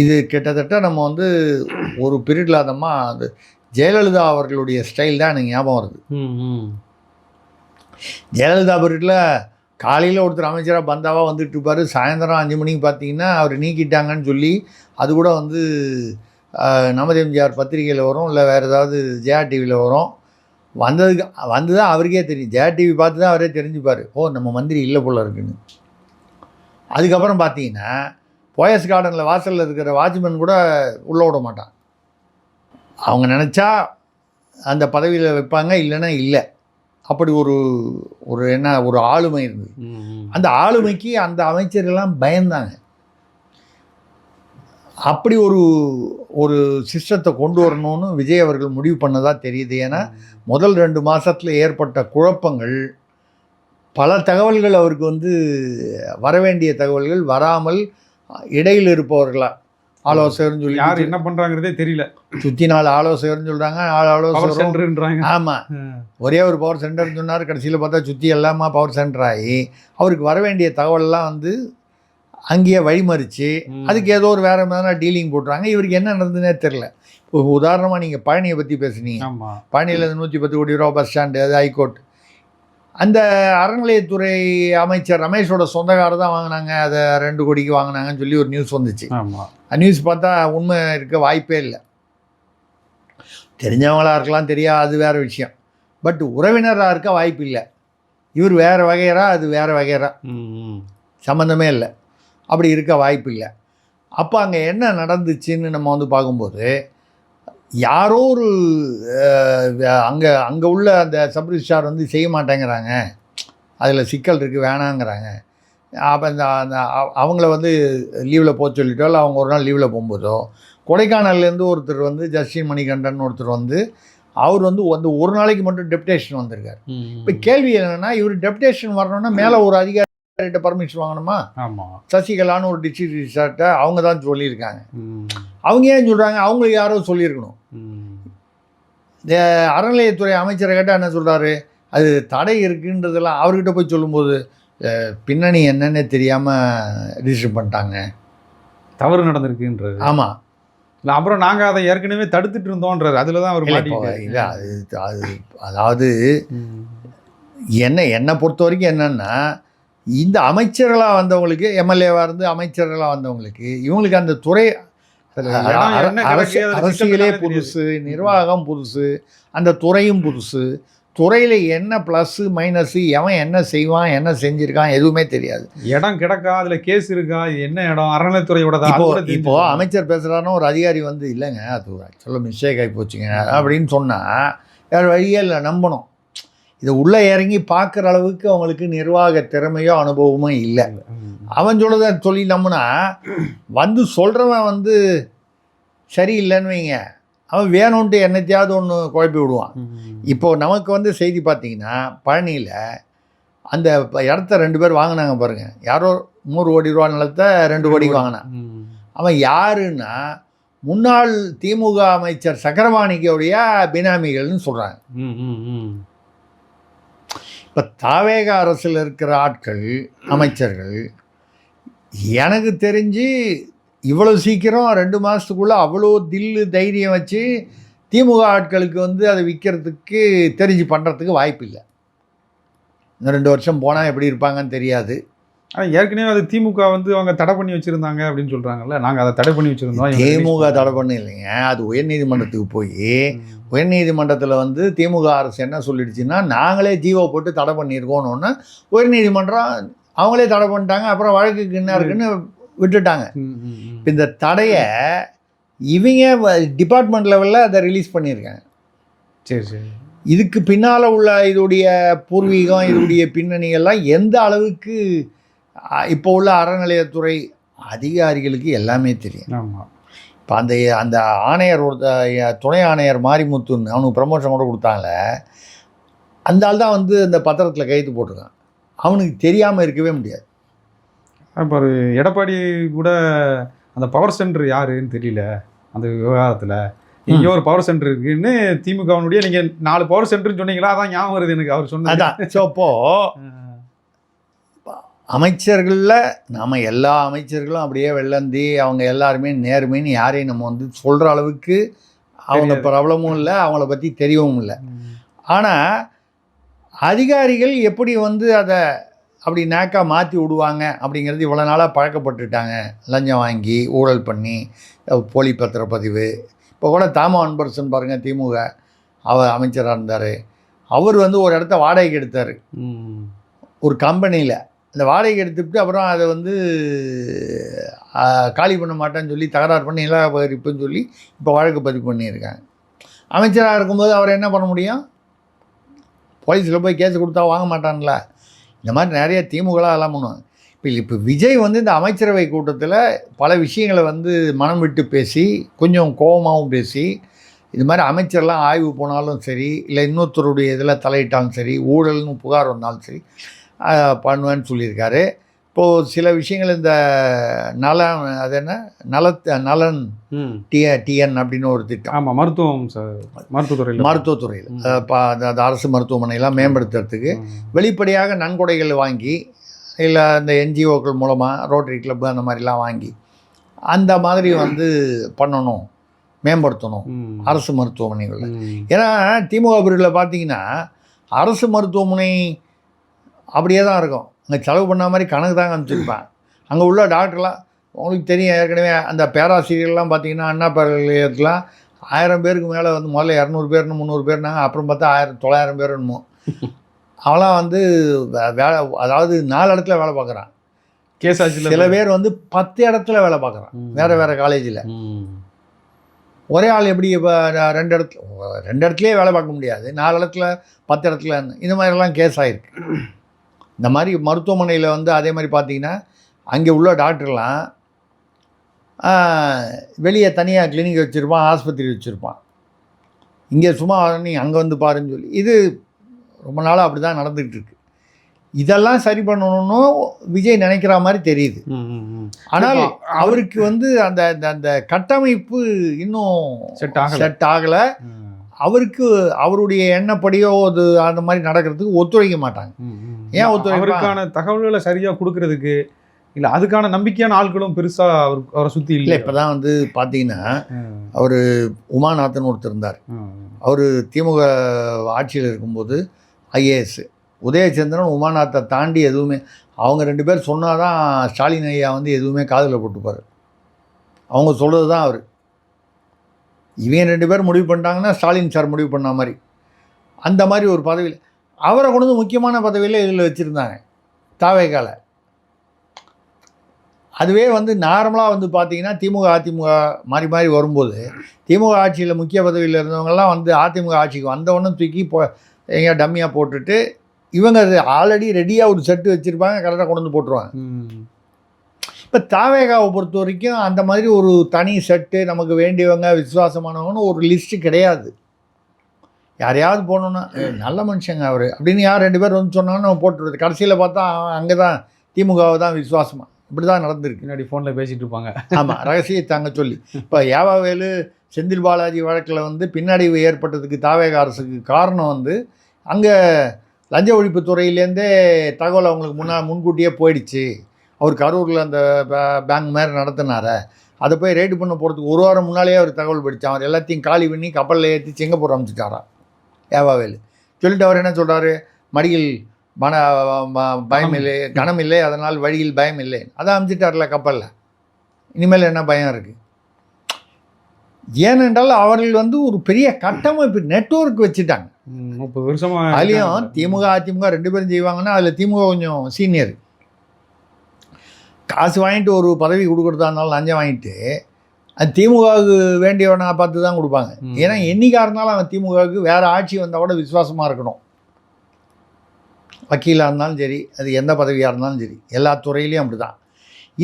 [SPEAKER 1] இது கிட்டத்தட்ட நம்ம வந்து ஒரு பீரியடில் அதம்மா அது ஜெயலலிதா அவர்களுடைய ஸ்டைல் தான் எனக்கு ஞாபகம் வருது. ஜெயலலிதா பீரியடில் காலையில் ஒருத்தர் அமைச்சராக பந்தாவாக வந்துட்டு இருப்பார், சாயந்தரம் 5 மணிக்கு பார்த்தீங்கன்னா அவர் நீக்கிட்டாங்கன்னு சொல்லி அது கூட வந்து நமது எம்ஜிஆர் பத்திரிகையில் வரும், இல்லை வேறு ஏதாவது ஜெயா டிவியில் வரும். வந்து தான் அவருக்கே தெரியும், ஜெயா டிவி பார்த்து தான் அவரே தெரிஞ்சுப்பார், ஓ நம்ம மந்திரி இல்லை போல் இருக்குன்னு. அதுக்கப்புறம் பார்த்தீங்கன்னா போயஸ் கார்டனில் வாசலில் இருக்கிற வாட்ச்மேன் கூட உள்ளே விட மாட்டான். அவங்க நினச்சா அந்த பதவியில் வைப்பாங்க, இல்லைன்னா இல்லை. அப்படி ஒரு ஆளுமை இருந்தது. அந்த ஆளுமைக்கு அந்த அமைச்சர்கள்லாம் பயந்தாங்க. அப்படி ஒரு சிஸ்டத்தை கொண்டு வரணும்னு விஜய் அவர்கள் முடிவு பண்ணதாக தெரியுது. ஏன்னா முதல் 2 மாதத்தில் ஏற்பட்ட குழப்பங்கள், பல தகவல்கள் அவருக்கு வந்து வரவேண்டிய தகவல்கள் வராமல் இடையில் இருப்பவர்களா ஆலோசகர்னு சொல்லி
[SPEAKER 2] யார் என்ன பண்ணுறாங்கிறதே தெரியல.
[SPEAKER 1] சுற்றி 4 ஆலோசகர்னு சொல்கிறாங்க, 4
[SPEAKER 2] ஆலோசகர்ன்றாங்க.
[SPEAKER 1] ஆமாம், ஒரே ஒரு பவர் சென்டர்னு சொன்னார். கடைசியில் பார்த்தா சுற்றி எல்லாமா பவர் சென்டர் ஆகி அவருக்கு வர வேண்டிய தகவலெல்லாம் வந்து அங்கேயே வழிமறித்து அதுக்கு ஏதோ ஒரு வேறு மாதிரி டீலிங் போட்டுறாங்க. இவருக்கு என்ன நடந்ததுன்னே தெரில. இப்போ உதாரணமாக நீங்கள் பழனியை பற்றி பேசுனீங்க. பழனியில் 110 கோடி ரூபா பஸ் ஸ்டாண்டு, அது ஹைகோர்ட். அந்த அறநிலையத்துறை அமைச்சர் ரமேஷோட சொந்தக்காரர் தான் வாங்கினாங்க, அதை 2 கோடிக்கு வாங்கினாங்கன்னு சொல்லி ஒரு நியூஸ் வந்துச்சு. நியூஸ் பார்த்தா உண்மை இருக்க வாய்ப்பே இல்லை. தெரிஞ்சவங்களாக இருக்கலாம், தெரியாது, அது வேறு விஷயம். பட் உறவினராக இருக்க வாய்ப்பு இல்லை. இவர் வேறு வகையரா, அது வேறு வகையரா, சம்மந்தமே இல்லை. அப்படி இருக்க வாய்ப்பு இல்லை. அப்போ அங்கே என்ன நடந்துச்சுன்னு நம்ம வந்து பார்க்கும்போது, யாரோ ஒரு அங்கே உள்ள அந்த சப் ரிஜிஸ்ட்ரார் வந்து செய்ய மாட்டேங்கிறாங்க, அதில் சிக்கல் இருக்குது, வேணாங்கிறாங்க. அப்போ அந்த அவங்கள வந்து லீவில் போக சொல்லிட்டோ, இல்லை அவங்க ஒரு நாள் லீவில் போகும்போதோ, கொடைக்கானல்லேருந்து ஒருத்தர் வந்து ஜஸ்டின் மணிகண்டன் ஒருத்தர் வந்து அவர் வந்து ஒரு நாளைக்கு மட்டும் டெப்டேஷன் வந்திருக்கார். இப்போ கேள்வி என்னென்னா, இவர் டெப்டேஷன் வரணும்னா மேலே ஒரு அதிகாரிகிட்ட பர்மிஷன் வாங்கணுமா? சசிகலான்னு ஒரு டிஸ்ட்ரிக்ட் ரிஜிஸ்ட்ரார்ட்ட அவங்க தான் சொல்லியிருக்காங்க. அவங்க ஏன் சொல்கிறாங்க? அவங்களுக்கு யாரோ சொல்லியிருக்கணும். இந்த அறநிலையத்துறை அமைச்சரை கேட்டால் என்ன சொல்கிறாரு, அது தடை இருக்குன்றதெல்லாம் அவர்கிட்ட போய் சொல்லும்போது பின்னணி என்னன்னே தெரியாமல் ரிஜிஸ்டர் பண்ணிட்டாங்க,
[SPEAKER 2] தவறு நடந்திருக்குன்றது.
[SPEAKER 1] ஆமாம்,
[SPEAKER 2] இல்லை அப்புறம் நாங்கள் அதை ஏற்கனவே தடுத்துட்டு இருந்தோன்றாரு. அதில் தான் அவர்
[SPEAKER 1] இல்லை. அதாவது என்னை பொறுத்த வரைக்கும் என்னென்னா, இந்த அமைச்சர்களாக வந்தவங்களுக்கு, எம்எல்ஏவாக இருந்து அமைச்சர்களாக வந்தவங்களுக்கு, இவங்களுக்கு அந்த துறை அரசியலே புதுசு, நிர்வாகம் புதுசு, அந்த துறையும் புதுசு. துறையில் என்ன ப்ளஸ்ஸு மைனஸு, எவன் என்ன செய்வான், என்ன செஞ்சுருக்கான், எதுவுமே தெரியாது.
[SPEAKER 2] இடம் கிடக்கா, அதில் கேஸ் இருக்கா, என்ன இடம், அறநிலைத்துறையோட தான்.
[SPEAKER 1] இப்போது அமைச்சர் பேசுகிறாருன்னா ஒரு அதிகாரி வந்து இல்லைங்க அது ஆக்சுவலாக மிஸ்டேக் ஆகி போச்சுங்க அப்படின்னு சொன்னால் வேறு வழியே இல்லை, நம்பணும். இதை உள்ளே இறங்கி பார்க்குற அளவுக்கு அவங்களுக்கு நிர்வாக திறமையோ அனுபவமோ இல்லை. அவன் சொல்கிறத சொல்லி நம்பினா வந்து சொல்கிறவன் வந்து சரியில்லைன்னு வைங்க, அவன் வேணும்ன்ட்டு என்னத்தையாவது ஒன்று குழப்பி விடுவான். இப்போது நமக்கு வந்து செய்தி பார்த்தீங்கன்னா, பழனியில் அந்த இடத்த 2 பேர் வாங்கினாங்க பாருங்கள். யாரோ 100 கோடி ரூபா நிலத்தை 2 கோடிக்கு வாங்கினான். அவன் யாருன்னா முன்னாள் திமுக அமைச்சர் சக்கரபாணிக்கோடைய பினாமிகள்னு சொல்கிறாங்க. இப்போ தாவேக அரசில் இருக்கிற ஆட்கள், அமைச்சர்கள், எனக்கு தெரிஞ்சு இவ்வளோ சீக்கிரம் 2 மாதத்துக்குள்ளே அவ்வளோ தில்லு தைரியம் வச்சு திமுக ஆட்களுக்கு வந்து அதை விற்கிறதுக்கு தெரிஞ்சு பண்ணுறதுக்கு வாய்ப்பு இல்லை. இன்னும் 2 வருஷம் போனால் எப்படி இருப்பாங்கன்னு தெரியாது.
[SPEAKER 2] ஆனால் ஏற்கனவே அது திமுக வந்து அவங்க தடை பண்ணி வச்சுருந்தாங்க அப்படின்னு சொல்கிறாங்கல்ல, நாங்கள் அதை தடை பண்ணி வச்சுருந்தோம்.
[SPEAKER 1] திமுக தடை பண்ண இல்லைங்க, அது உயர்நீதிமன்றத்துக்கு போய் உயர்நீதிமன்றத்தில் வந்து திமுக அரசு என்ன சொல்லிடுச்சுன்னா, நாங்களே ஜீவோ போட்டு தடை பண்ணியிருக்கோன்னு உயர்நீதிமன்றம் அவங்களே தடை பண்ணிட்டாங்க. அப்புறம் வழக்குக்கு என்ன இருக்குன்னு விட்டுட்டாங்க. இந்த தடையை இவங்க டிபார்ட்மெண்ட் லெவலில் அதை ரிலீஸ் பண்ணியிருக்காங்க.
[SPEAKER 2] சரி சரி.
[SPEAKER 1] இதுக்கு பின்னால் உள்ள இதோடைய பூர்வீகம், இதோடைய பின்னணிகள்லாம் எந்த அளவுக்கு இப்போ உள்ள அறநிலையத்துறை அதிகாரிகளுக்கு எல்லாமே தெரியும்.
[SPEAKER 2] ஆமாம்.
[SPEAKER 1] இப்போ அந்த ஆணையர் துணை ஆணையர் மாரிமுத்துன்னு அவனுக்கு ப்ரமோஷன் கூட கொடுத்தாங்களே, அந்த ஆள் தான் வந்து அந்த பத்திரத்தில் கையெழுத்து போட்டிருக்கான். அவனுக்கு தெரியாமல் இருக்கவே முடியாது.
[SPEAKER 2] இப்போ எடப்பாடி கூட அந்த பவர் சென்டர் யாருன்னு தெரியல அந்த விவகாரத்தில். இங்கே ஒரு பவர் சென்டர் இருக்குன்னு திமுகவனுடைய நீங்கள் 4 பவர் சென்டர்னு சொன்னீங்களா, அதான் ஞாபகம் வருது எனக்கு அவர் சொன்னது.
[SPEAKER 1] அதான். ஸோ அப்போது அமைச்சர்களில் நம்ம எல்லா அமைச்சர்களும் அப்படியே வெள்ளந்தி, அவங்க எல்லாருமே நேர்மைன்னு யாரையும் நம்ம வந்து சொல்கிற அளவுக்கு அவங்க பிரபலமும் இல்லை, அவங்கள பற்றி தெரியவும் இல்லை. ஆனால் அதிகாரிகள் எப்படி வந்து அதை அப்படி நேக்காக மாற்றி விடுவாங்க அப்படிங்கிறது இவ்வளோ நாளாக பழக்கப்பட்டுட்டாங்க. லஞ்சம் வாங்கி ஊழல் பண்ணி போலி பத்திரப்பதிவு. இப்போ கூட தாமா அன்பரசன் பாருங்கள், திமுக அவர் அமைச்சராக இருந்தார். அவர் வந்து ஒரு இடத்த வாடகைக்கு எடுத்தார் ஒரு கம்பெனியில். அந்த வாடகைக்கு எடுத்துக்கிட்டு அப்புறம் அதை வந்து காலி பண்ண மாட்டேன்னு சொல்லி தகராறு பண்ணி நிலப்பரிப்புன்னு சொல்லி இப்போ வழக்கு பதிவு பண்ணியிருக்காங்க. அமைச்சராக இருக்கும்போது அவர் என்ன பண்ண முடியும்? போலீஸில் போய் கேஸ் கொடுத்தா வாங்க மாட்டான்ல. இந்த மாதிரி நிறைய திமுகலாம் எல்லாம் பண்ணுவாங்க. இப்போ விஜய் வந்து இந்த அமைச்சரவை கூட்டத்தில் பல விஷயங்களை வந்து மனம் விட்டு பேசி, கொஞ்சம் கோபமாகவும் பேசி, இது மாதிரி அமைச்சர்லாம் ஆய்வு போனாலும் சரி, இல்லை இன்னொருத்தருடைய இதில் தலையிட்டாலும் சரி, ஊழல்னு புகார் வந்தாலும் சரி பண்ணுவேன்னு சொல்லியிருக்காரு. இப்போது சில விஷயங்கள் இந்த அது என்ன நலன் டிஎன் அப்படின்னு ஒரு திட்டம்.
[SPEAKER 2] ஆமாம்,
[SPEAKER 1] மருத்துவத்துறையில் அந்த அரசு மருத்துவமனையெல்லாம் மேம்படுத்துறதுக்கு வெளிப்படையாக நன்கொடைகள் வாங்கி, இல்லை இந்த என்ஜிஓக்கள் மூலமாக ரோட்டரி கிளப்பு அந்த மாதிரிலாம் வாங்கி அந்த மாதிரி வந்து பண்ணணும், மேம்படுத்தணும் அரசு மருத்துவமனைகளில். ஏன்னா திமுக பிரிவில் பார்த்தீங்கன்னா அரசு மருத்துவமனை அப்படியே தான் இருக்கும். அங்கே செலவு பண்ண மாதிரி கணக்கு தாங்க அனுப்பிச்சிருப்பேன். அங்கே உள்ள டாக்டர்லாம் உங்களுக்கு தெரியும், ஏற்கனவே அந்த பேராசிரியர்லாம் பார்த்தீங்கன்னா அண்ணா பல்கலைக்கழகத்துலாம் 1000 பேருக்கு மேலே வந்து முதல்ல 200 பேர்னு 300 பேர்னாங்க, அப்புறம் பார்த்தா 900 பேர் என்னமோ. அவெல்லாம் வந்து வேலை, அதாவது 4 இடத்துல வேலை பார்க்குறான்.
[SPEAKER 2] கேசாட்சியில்
[SPEAKER 1] சில பேர் வந்து 10 இடத்துல வேலை பார்க்குறான், வேறு காலேஜில். ஒரே ஆள் எப்படி இப்போ 2 இடத்துலையே வேலை பார்க்க முடியாது, 4 இடத்துல 10 இடத்துல இந்த மாதிரிலாம் கேஸ் ஆகிருக்கு. இந்த மாதிரி மருத்துவமனையில் வந்து அதே மாதிரி பார்த்தீங்கன்னா அங்கே உள்ள டாக்டர்லாம் வெளியே தனியாக கிளினிக் வச்சுருப்பான், ஆஸ்பத்திரி வச்சுருப்பான். இங்கே சும்மா நீ அங்கே வந்து பாருன்னு சொல்லி இது ரொம்ப நாளாக அப்படி தான் நடந்துகிட்டு இருக்கு. இதெல்லாம் சரி பண்ணணும்னு விஜய் நினைக்கிற மாதிரி தெரியுது. ஆனால் அவருக்கு வந்து அந்த அந்த கட்டமைப்பு இன்னும் செட் ஆகலை. அவருக்கு அவருடைய எண்ணப்படியோ அது அந்த மாதிரி நடக்கிறதுக்கு ஒத்துழைக்க மாட்டாங்க. ஏன்
[SPEAKER 2] அவருக்கான தகவல்களை சரியாக கொடுக்கறதுக்கு இல்லை, அதுக்கான நம்பிக்கையான ஆட்களும் பெருசாக அவரை சுற்றி இல்லை.
[SPEAKER 1] இப்போ தான் வந்து பார்த்தீங்கன்னா அவர் உமாநாதன் ஒருத்தர் இருந்தார். அவர் திமுக ஆட்சியில் இருக்கும்போது ஐஏஎஸ். உதயச்சந்திரன் உமாநாத்தை தாண்டி எதுவுமே, அவங்க 2 பேர் சொன்னால் தான் ஸ்டாலின் ஐயா வந்து எதுவுமே காதில் போட்டுப்பார். அவங்க சொல்கிறது தான் அவர். இவங்க 2 பேர் முடிவு பண்ணிட்டாங்கன்னா ஸ்டாலின் சார் முடிவு பண்ண மாதிரி அந்த மாதிரி ஒரு பதவியில் அவரை கொண்டு வந்து முக்கியமான பதவியில் இதில் வச்சுருந்தாங்க தாவேகால. அதுவே வந்து நார்மலாக வந்து பார்த்திங்கன்னா திமுக அதிமுக மாறி மாறி வரும்போது திமுக ஆட்சியில் முக்கிய பதவியில் இருந்தவங்கெல்லாம் வந்து அதிமுக ஆட்சிக்கு வந்தவொன்னே தூக்கி எங்கேயா டம்மியாக போட்டுட்டு இவங்க அது ஆல்ரெடி ரெடியாக ஒரு செட்டு வச்சுருப்பாங்க, கரெக்டாக கொண்டு வந்து போட்டுருவாங்க. இப்போ தாவேகாவை பொறுத்த வரைக்கும் அந்த மாதிரி ஒரு தனி செட்டு, நமக்கு வேண்டியவங்க விசுவாசமானவங்கன்னு ஒரு லிஸ்ட்டு கிடையாது. யாரையாவது போனோன்னா நல்ல மனுஷங்க அவர் அப்படின்னு யார் 2 பேர் வந்து சொன்னாங்கன்னு நம்ம போட்டுருது. கடைசியில் பார்த்தா அங்கே தான் திமுகவை தான் விசுவாசமாக இப்படி தான் நடந்திருக்கு.
[SPEAKER 2] முன்னாடி ஃபோனில் பேசிகிட்டு இருப்பாங்க.
[SPEAKER 1] ஆமாம், ரகசியத்தாங்க சொல்லி. இப்போ ஏவாவேலு செந்தில் பாலாஜி வழக்கில் வந்து பின்னடைவு ஏற்பட்டதுக்கு தாவேக அரசுக்கு காரணம் வந்து அங்கே லஞ்ச ஒழிப்புத்துறையிலேருந்தே தகவல் அவங்களுக்கு முன்கூட்டியே போயிடுச்சு. அவர் கரூரில் அந்த பேங்க் மாதிரி நடத்தினார, அதை போய் ரெய்டு பண்ண போகிறதுக்கு 1 வாரம் முன்னாலேயே அவர் தகவல் படித்தான். அவர் எல்லாத்தையும் காலி பண்ணி கப்பலில் ஏற்றி சிங்கப்பூர் அனுப்பிச்சிட்டாராம் ஏவாவேலு. சொல்லிட்டு அவர் என்ன சொல்கிறாரு, மடியில் பயம் இல்லை, கனம் இல்லை, அதனால் வழியில் பயம் இல்லை, அதை அனுப்பிச்சிட்டார்ல கப்பலில். இனிமேல் என்ன பயம் இருக்குது? ஏனென்றால் அவர்கள் வந்து ஒரு பெரிய கட்டமைப்பு நெட்வொர்க் வச்சுட்டாங்க.
[SPEAKER 2] 30 வருஷமாக
[SPEAKER 1] அதுலேயும் திமுக அதிமுக 2 பேரும் செய்வாங்கன்னா அதில் திமுக கொஞ்சம் சீனியர். காசு வாங்கிட்டு ஒரு பதவி கொடுக்குறதா இருந்தாலும் லஞ்சம் வாங்கிட்டு அது திமுகவுக்கு வேண்டியவனா பார்த்து தான் கொடுப்பாங்க. ஏன்னா என்னைக்காக இருந்தாலும் அவன் திமுகவுக்கு வேறு ஆட்சி வந்தால் கூட விசுவாசமாக இருக்கணும். வக்கீலாக இருந்தாலும் சரி, அது எந்த பதவியாக இருந்தாலும் சரி, எல்லா துறையிலையும் அப்படி தான்.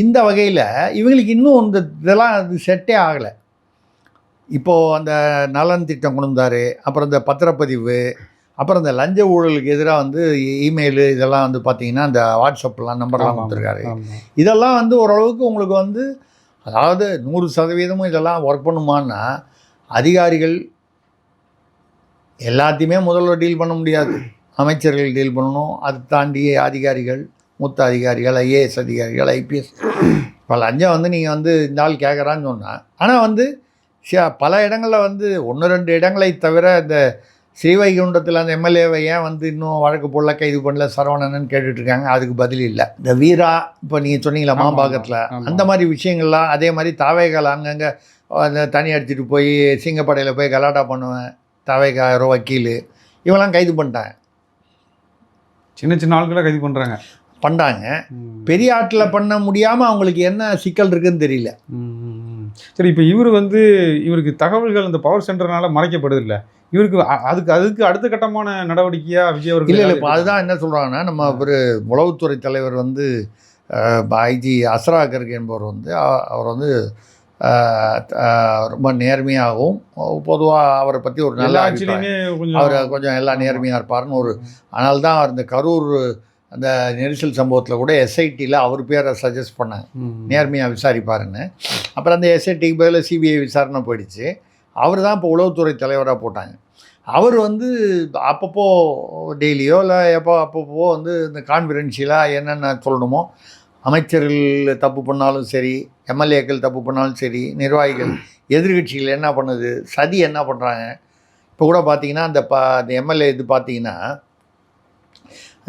[SPEAKER 1] இந்த வகையில் இவங்களுக்கு இன்னும் இந்த இதெல்லாம் அது செட்டே ஆகலை. இப்போது அந்த நலன் திட்டம் கொண்டு வந்தார், அப்புறம் இந்த பத்திரப்பதிவு, அப்புறம் இந்த லஞ்ச ஊழலுக்கு எதிராக வந்து இமெயிலு இதெல்லாம் வந்து பார்த்திங்கன்னா இந்த வாட்ஸ்அப்லாம் நம்பர்லாம் கொடுத்துருக்காரு. இதெல்லாம் வந்து ஓரளவுக்கு உங்களுக்கு வந்து அதாவது 100% இதெல்லாம் ஒர்க் பண்ணுமான்னா அதிகாரிகள் எல்லாத்தையுமே முதல்வர் டீல் பண்ண முடியாது. அமைச்சர்கள் டீல் பண்ணணும். அதை தாண்டி அதிகாரிகள், மூத்த அதிகாரிகள், ஐஏஎஸ் அதிகாரிகள், ஐபிஎஸ். இப்போ லஞ்சம் வந்து நீங்கள் வந்து இந்த ஆள் கேட்குறான்னு சொன்னால், ஆனால் வந்து பல இடங்களில் வந்து 1-2 இடங்களை தவிர இந்த ஸ்ரீவைகுண்டத்தில் அந்த எம்எல்ஏவை ஏன் வந்து இன்னும் வழக்கு போடல, கைது பண்ணல, சரவணன்னு கேட்டுட்ருக்காங்க. அதுக்கு பதில் இல்லை. இந்த வீரா இப்போ நீங்கள் சொன்னீங்களா மாம்பாக்கத்தில், அந்த மாதிரி விஷயங்கள்லாம் அதே மாதிரி தாவேகால் அங்கங்கே அந்த தண்ணி அடிச்சுட்டு போய் சிங்கப்படையில் போய் கலாட்டா பண்ணுவேன், தாவேகா யாரோ வக்கீல், இவெல்லாம் கைது பண்ணிட்டாங்க.
[SPEAKER 2] சின்ன சின்ன ஆட்களை கைது பண்ணுறாங்க.
[SPEAKER 1] பெரிய ஆட்டில் பண்ண முடியாமல் அவங்களுக்கு என்ன சிக்கல் இருக்குதுன்னு தெரியல.
[SPEAKER 2] சரி, இப்போ இவருக்கு தகவல்கள் இந்த பவர் சென்டர்னால மறைக்கப்படுது இல்லை, இவருக்கு அதுக்கு அடுத்த கட்டமான நடவடிக்கையாக விஜய் அவர்கள்
[SPEAKER 1] இல்லை இப்போ அதுதான் என்ன சொல்கிறாங்கன்னா, நம்ம ஒரு உளவுத்துறை தலைவர் வந்து ஐஜி அஸ்ரா கர்க் என்பவர் வந்து அவர் வந்து ரொம்ப நேர்மையாகவும் பொதுவாக அவரை பற்றி ஒரு நல்ல அவர் கொஞ்சம் எல்லாம் நேர்மையாக இருப்பார்னு ஒரு அதனால தான் அவர் இந்த கரூர் அந்த நெரிசல் சம்பவத்தில் கூட எஸ்ஐடியில் அவர் பேரை சஜஸ்ட் பண்ணாங்க, நேர்மையாக விசாரிப்பாருன்னு. அப்புறம் அந்த எஸ்ஐடிக்கு பதில் சிபிஐ விசாரணை போயிடுச்சு. அவர் தான் இப்போ உளவுத்துறை தலைவராக போட்டாங்க. அவர் வந்து அப்பப்போ டெய்லியோ இல்லை அப்பப்போ வந்து இந்த கான்ஃபிடென்ஷியலாக என்னென்ன சொல்லணுமோ, அமைச்சர்கள் தப்பு பண்ணாலும் சரி, எம்எல்ஏக்கள் தப்பு பண்ணாலும் சரி, நிர்வாகிகள் எதிர்கட்சிகள் என்ன பண்ணுது, சதி என்ன பண்ணுறாங்க. இப்போ கூட பார்த்தீங்கன்னா அந்த எம்எல்ஏ இது பார்த்தீங்கன்னா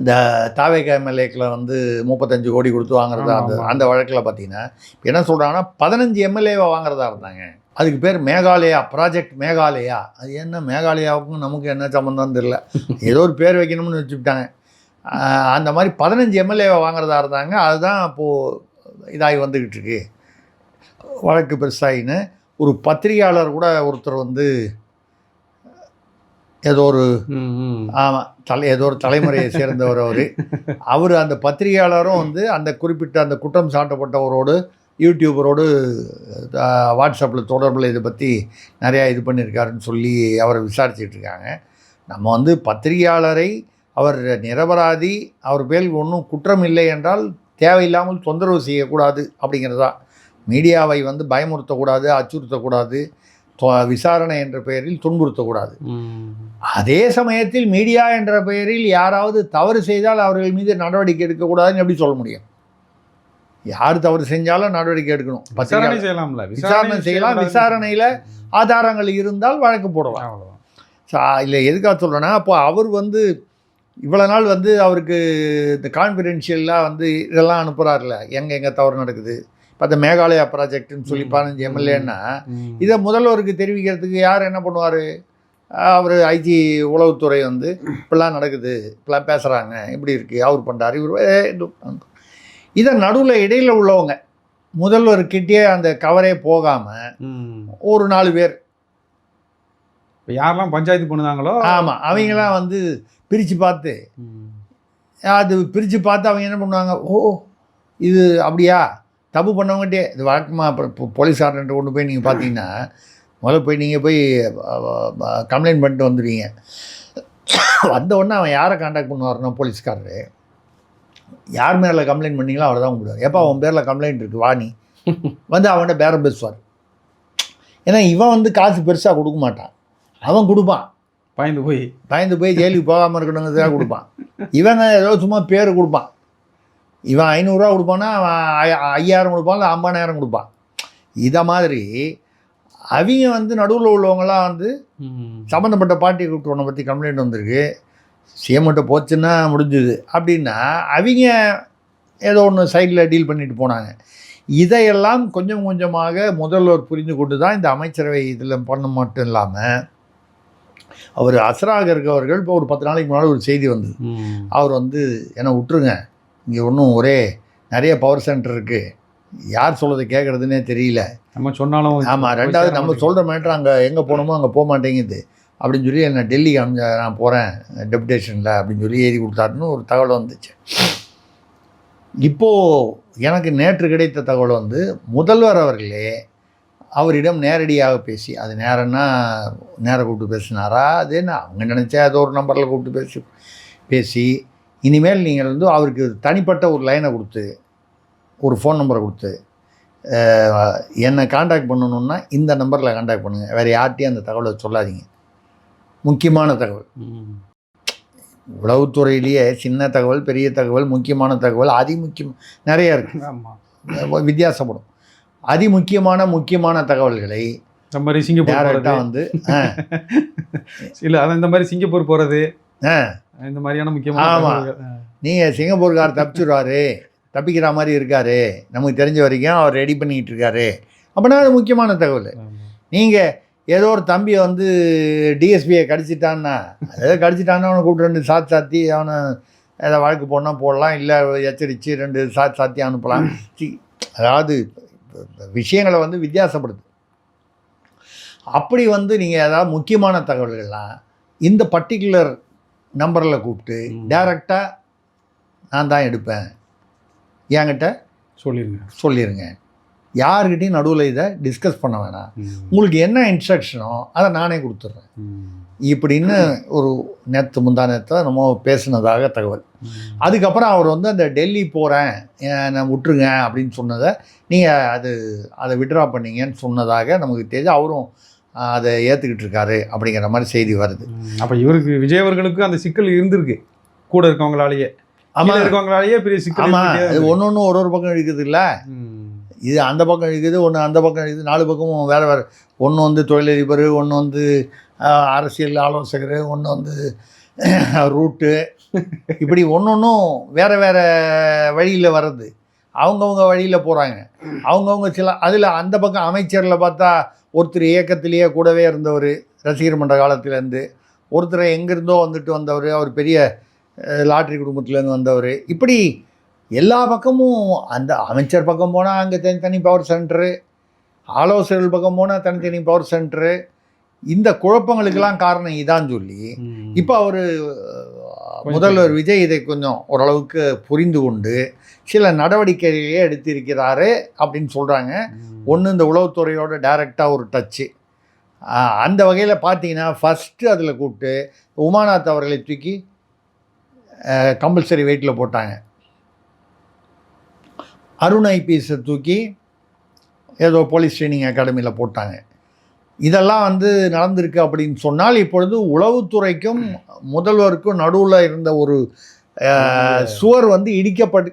[SPEAKER 1] இந்த தாவேகா எம்எல்ஏக்களை வந்து 35 கோடி கொடுத்து வாங்குறதா அந்த வழக்கில் பார்த்தீங்கன்னா என்ன சொல்கிறாங்கன்னா 15 எம்எல்ஏவை வாங்குறதா இருந்தாங்க. அதுக்கு பேர் மேகாலயா ப்ராஜெக்ட். மேகாலயா அது என்ன, மேகாலயாவுக்கும் நமக்கு என்ன சம்மந்தம்னு தெரியல, ஏதோ ஒரு பேர் வைக்கணும்னு வச்சுக்கிட்டாங்க. அந்த மாதிரி 15 எம்எல்ஏவை வாங்குறதா இருந்தாங்க. அதுதான் இப்போது இதாகி வந்துக்கிட்டு இருக்கு, வழக்கு பெருசாகின்னு. ஒரு பத்திரிகையாளர் கூட ஒருத்தர் வந்து ஏதோ ஒரு ஏதோ ஒரு தலைமுறையை சேர்ந்தவர் அவர் அந்த பத்திரிகையாளரும் வந்து அந்த குறிப்பிட்ட அந்த குற்றம் சாட்டப்பட்டவரோடு யூடியூபரோடு வாட்ஸ்அப்பில் தொடர்பில் இதை பற்றி நிறையா இது பண்ணியிருக்காருன்னு சொல்லி அவரை விசாரிச்சிட்ருக்காங்க. நம்ம வந்து பத்திரிகையாளரை அவர் நிரபராதி, அவர் பேர் ஒன்றும் குற்றம் இல்லை என்றால் தேவையில்லாமல் தொந்தரவு செய்யக்கூடாது அப்படிங்கிறதா. மீடியாவை வந்து பயமுறுத்தக்கூடாது, அச்சுறுத்தக்கூடாது, விசாரணை என்ற பெயரில் துன்புறுத்தக்கூடாது. அதே சமயத்தில் மீடியா என்ற பெயரில் யாராவது தவறு செய்தால் அவர்கள் மீது நடவடிக்கை எடுக்கக்கூடாதுன்னு எப்படி சொல்ல முடியும்? யார் தவறு செஞ்சாலும் நடவடிக்கை எடுக்கணும், விசாரணை செய்யலாம். விசாரணையில் ஆதாரங்கள் இருந்தால் வழக்கு போடலாம். இல்லை எதுக்காக சொல்கிறேன்னா, அப்போ அவர் வந்து இவ்வளோ நாள் வந்து அவருக்கு இந்த கான்ஃபிடென்ஷியலாக வந்து இதெல்லாம் அனுப்புகிறார்ல, எங்கே தவறு நடக்குது. இப்போ அந்த மேகாலயா ப்ராஜெக்ட்னு சொல்லி 15 எம்எல்ஏன்னா இதை முதல்வருக்கு தெரிவிக்கிறதுக்கு யார் என்ன பண்ணுவார்? அவர் ஐஜி உளவுத்துறை வந்து இப்படிலாம் நடக்குது, இப்படிலாம் பேசுகிறாங்க, இப்படி இருக்குது, அவர் பண்ணுறாரு, இவர் இதை நடுவில் இடையில் உள்ளவங்க முதல்வர்கிட்டே அந்த கவரே போகாமல் ஒரு 4 பேர்
[SPEAKER 2] இப்போ யாரெல்லாம் பஞ்சாயத்து பண்ணுதாங்களோ
[SPEAKER 1] ஆமாம், அவங்களாம் வந்து பிரித்து பார்த்து அது பிரித்து பார்த்து அவங்க என்ன பண்ணுவாங்க, ஓ இது அப்படியா, தப்பு பண்ணவங்ககிட்டே இது வழக்கமாக. அப்புறம் இப்போ போலீஸார்ட்ட கொண்டு போய் நீங்கள் பார்த்தீங்கன்னா முதல்ல போய் நீங்கள் போய் கம்ப்ளைண்ட் பண்ணிட்டு வந்துடுவீங்க. வந்த உடனே அவன் யாரை காண்டாக்ட் பண்ணுவார்னா, போலீஸ்காரரு யார் மேலே கம்ப்ளைண்ட் பண்ணீங்களோ அவர் தான் கூப்பிடுவார். எப்போ அவன் பேரில் கம்ப்ளைண்ட் இருக்குது வா நீ வந்து அவன்கிட்ட பேரம் பேசுவார். ஏன்னா இவன் வந்து காசு பெருசாக கொடுக்க மாட்டான், அவன் கொடுப்பான். பயந்து போய் ஜெயிலுக்கு போகாமல் இருக்கணுங்கிறதுக்காக கொடுப்பான். இவன் ஏதோ சும்மா பேர் கொடுப்பான். இவன் 500 ரூபா கொடுப்பான்னா அவன் 5000 கொடுப்பான், இல்லை 50000 கொடுப்பான். இதை மாதிரி அவங்க வந்து நடுவில் உள்ளவங்களாம் வந்து சம்மந்தப்பட்ட பார்ட்டியை கூப்பிட்டு உன்னை பற்றி கம்ப்ளைண்ட் வந்திருக்கு, சிஎம்கிட்ட போச்சுன்னா முடிஞ்சுது அப்படின்னா அவங்க ஏதோ ஒன்று சைடில் டீல் பண்ணிட்டு போனாங்க. இதையெல்லாம் கொஞ்சம் கொஞ்சமாக முதல்வர் புரிந்து கொண்டு தான் இந்த அமைச்சரவை இதில் பண்ண மட்டும் இல்லாமல் அவர் அசராக இருக்கவர்கள் இப்போ ஒரு 10 நாளைக்கு முன்னாடி ஒரு செய்தி வந்தது. அவர் வந்து என்னை விட்டுருங்க, இங்கே ஒன்றும் ஒரே நிறைய பவர் சென்டர் இருக்குது, யார் சொல்கிறத கேட்குறதுனே தெரியல,
[SPEAKER 2] நம்ம சொன்னாலும்.
[SPEAKER 1] ஆமாம், ரெண்டாவது நம்ம சொல்கிற மேட்ரு அங்கே எங்கே போகணுமோ அங்கே போக மாட்டேங்குது அப்படின்னு சொல்லி என்னை டெல்லிக்கு நான் போகிறேன் டெபுடேஷனில் அப்படின்னு சொல்லி எழுதி கொடுத்தாருன்னு ஒரு தகவல் வந்துச்சு. இப்போது எனக்கு நேற்று கிடைத்த தகவல் வந்து முதல்வர் அவர்களே அவரிடம் நேரடியாக பேசி, அது நேராக கூப்பிட்டு பேசினாரா, அது என்ன அவங்க நினச்சா ஏதோ ஒரு நம்பரில் கூப்பிட்டு பேசி இனிமேல் நீங்கள் வந்து அவருக்கு தனிப்பட்ட ஒரு லைனை கொடுத்து ஒரு ஃபோன் நம்பரை கொடுத்து என்னை காண்டாக்ட் பண்ணணுன்னா இந்த நம்பரில் காண்டாக்ட் பண்ணுங்கள், வேறு யார்கிட்டையும் அந்த தகவலை சொல்லாதீங்க, முக்கியமான தகவல். உளவுத்துறையிலேயே சின்ன தகவல், பெரிய தகவல், முக்கியமான தகவல், அதிமுக்கியம் நிறையா இருக்குது, வித்தியாசப்படும். முக்கியமான தகவல்களை
[SPEAKER 2] இந்த மாதிரி சிங்கப்பூர்
[SPEAKER 1] வந்து
[SPEAKER 2] இல்லை அதான் இந்த மாதிரி சிங்கப்பூர் போகிறது இந்த மாதிரியான முக்கியமான.
[SPEAKER 1] ஆமாம், நீங்கள் சிங்கப்பூர்கார் தப்பிச்சுடுவார், தப்பிக்கிற மாதிரி இருக்கார், நமக்கு தெரிஞ்ச வரைக்கும் அவர் ரெடி பண்ணிக்கிட்டு இருக்காரு அப்படின்னா அது முக்கியமான தகவல். நீங்கள் ஏதோ ஒரு தம்பியை வந்து டிஎஸ்பியை கடிச்சிட்டான்னா, ஏதோ கடிச்சிட்டான்னா அவனை கூப்பிட்டு 2 சாத்தி அவனை ஏதோ வழக்கு போனால் போடலாம், இல்லை எச்சரித்து 2 சாத்தி அனுப்பலாம். அதாவது விஷயங்களை வந்து வித்தியாசப்படுது. அப்படி வந்து நீங்கள் ஏதாவது முக்கியமான தகவல்கள்லாம் இந்த பர்டிகுலர் நம்பரில் கூப்பிட்டு டைரெக்டாக நான் தான் எடுப்பேன், என்கிட்ட சொல்லிடுங்க, யாருக்கிட்டையும் நடுவில் இதை டிஸ்கஸ் பண்ண வேணாம், உங்களுக்கு என்ன இன்ஸ்ட்ரக்ஷனோ அதை நானே கொடுத்துட்றேன் இப்படின்னு ஒரு முந்தா நேரத்தை நம்ம பேசுனதாக தகவல். அதுக்கப்புறம் அவர் வந்து அந்த டெல்லி போகிறேன் நான் விட்டுருங்க அப்படின்னு சொன்னதை நீங்கள் அதை விட்ரா பண்ணீங்கன்னு சொன்னதாக நமக்கு தெரிஞ்சு அவரும் அதை ஏற்றுக்கிட்டு இருக்காரு அப்படிங்கிற மாதிரி செய்தி வருது.
[SPEAKER 2] அப்போ இவருக்கு விஜய் அவர்களுக்கு அந்த சிக்கல் இருந்திருக்கு, கூட இருக்கவங்களாலேயே. ஆமாம், இருக்கவங்களாலேயே பெரிய சிக்கல்.
[SPEAKER 1] ஆமாம், அது ஒன்று ஒரு பக்கம் இருக்குது இல்லை, இது அந்த பக்கம் இருக்குது, ஒன்று அந்த பக்கம் இருக்குது, 4 பக்கமும் வேறு வேறு. ஒன்று வந்து தொழிலதிபர், ஒன்று வந்து அரசியல் ஆலோசகர், ஒன்று வந்து ரூட்டு, இப்படி ஒன்றும் வேறு வேறு வழியில் வர்றது, அவங்கவுங்க வழியில் போகிறாங்க. அவங்கவுங்க சில அதில் அந்த பக்கம் அமைச்சரில் பார்த்தா ஒருத்தர் இயக்கத்திலேயே கூடவே இருந்தவர், ரசிகர் மன்ற காலத்திலேருந்து, ஒருத்தர் எங்கேருந்தோ வந்துட்டு வந்தவர், அவர் பெரிய லாட்ரி குடும்பத்துலேருந்து வந்தவர். இப்படி எல்லா பக்கமும் அந்த அமைச்சர் பக்கம் போனால் அங்கே தனித்தனி பவர் சென்டரு, ஆலோசகர்கள் பக்கம் போனால் தனித்தனி பவர் சென்டரு. இந்த குழப்பங்களுக்கெல்லாம் காரணம் இதான் சொல்லி இப்போ அவர் முதல்வர் விஜய் இதை கொஞ்சம் ஓரளவுக்கு புரிந்து கொண்டு சில நடவடிக்கைகளே எடுத்திருக்கிறாரு அப்படின்னு சொல்கிறாங்க. ஒன்று, இந்த உளவுத்துறையோட டைரெக்டாக ஒரு டச்சு. அந்த வகையில் பார்த்தீங்கன்னா ஃபஸ்ட்டு அதில் கூப்பிட்டு உமாநாத் அவர்களை தூக்கி கம்பல்சரி வெயிட்டில் போட்டாங்க, அருண் ஐபிஎஸை தூக்கி ஏதோ போலீஸ் ட்ரைனிங் அகாடமியில் போட்டாங்க. இதெல்லாம் வந்து நடந்திருக்கு அப்படின்னு சொன்னால் இப்பொழுது உளவுத்துறைக்கும் முதல்வருக்கும் நடுவில் இருந்த ஒரு சுவர் வந்து இடிக்கப்பட்டு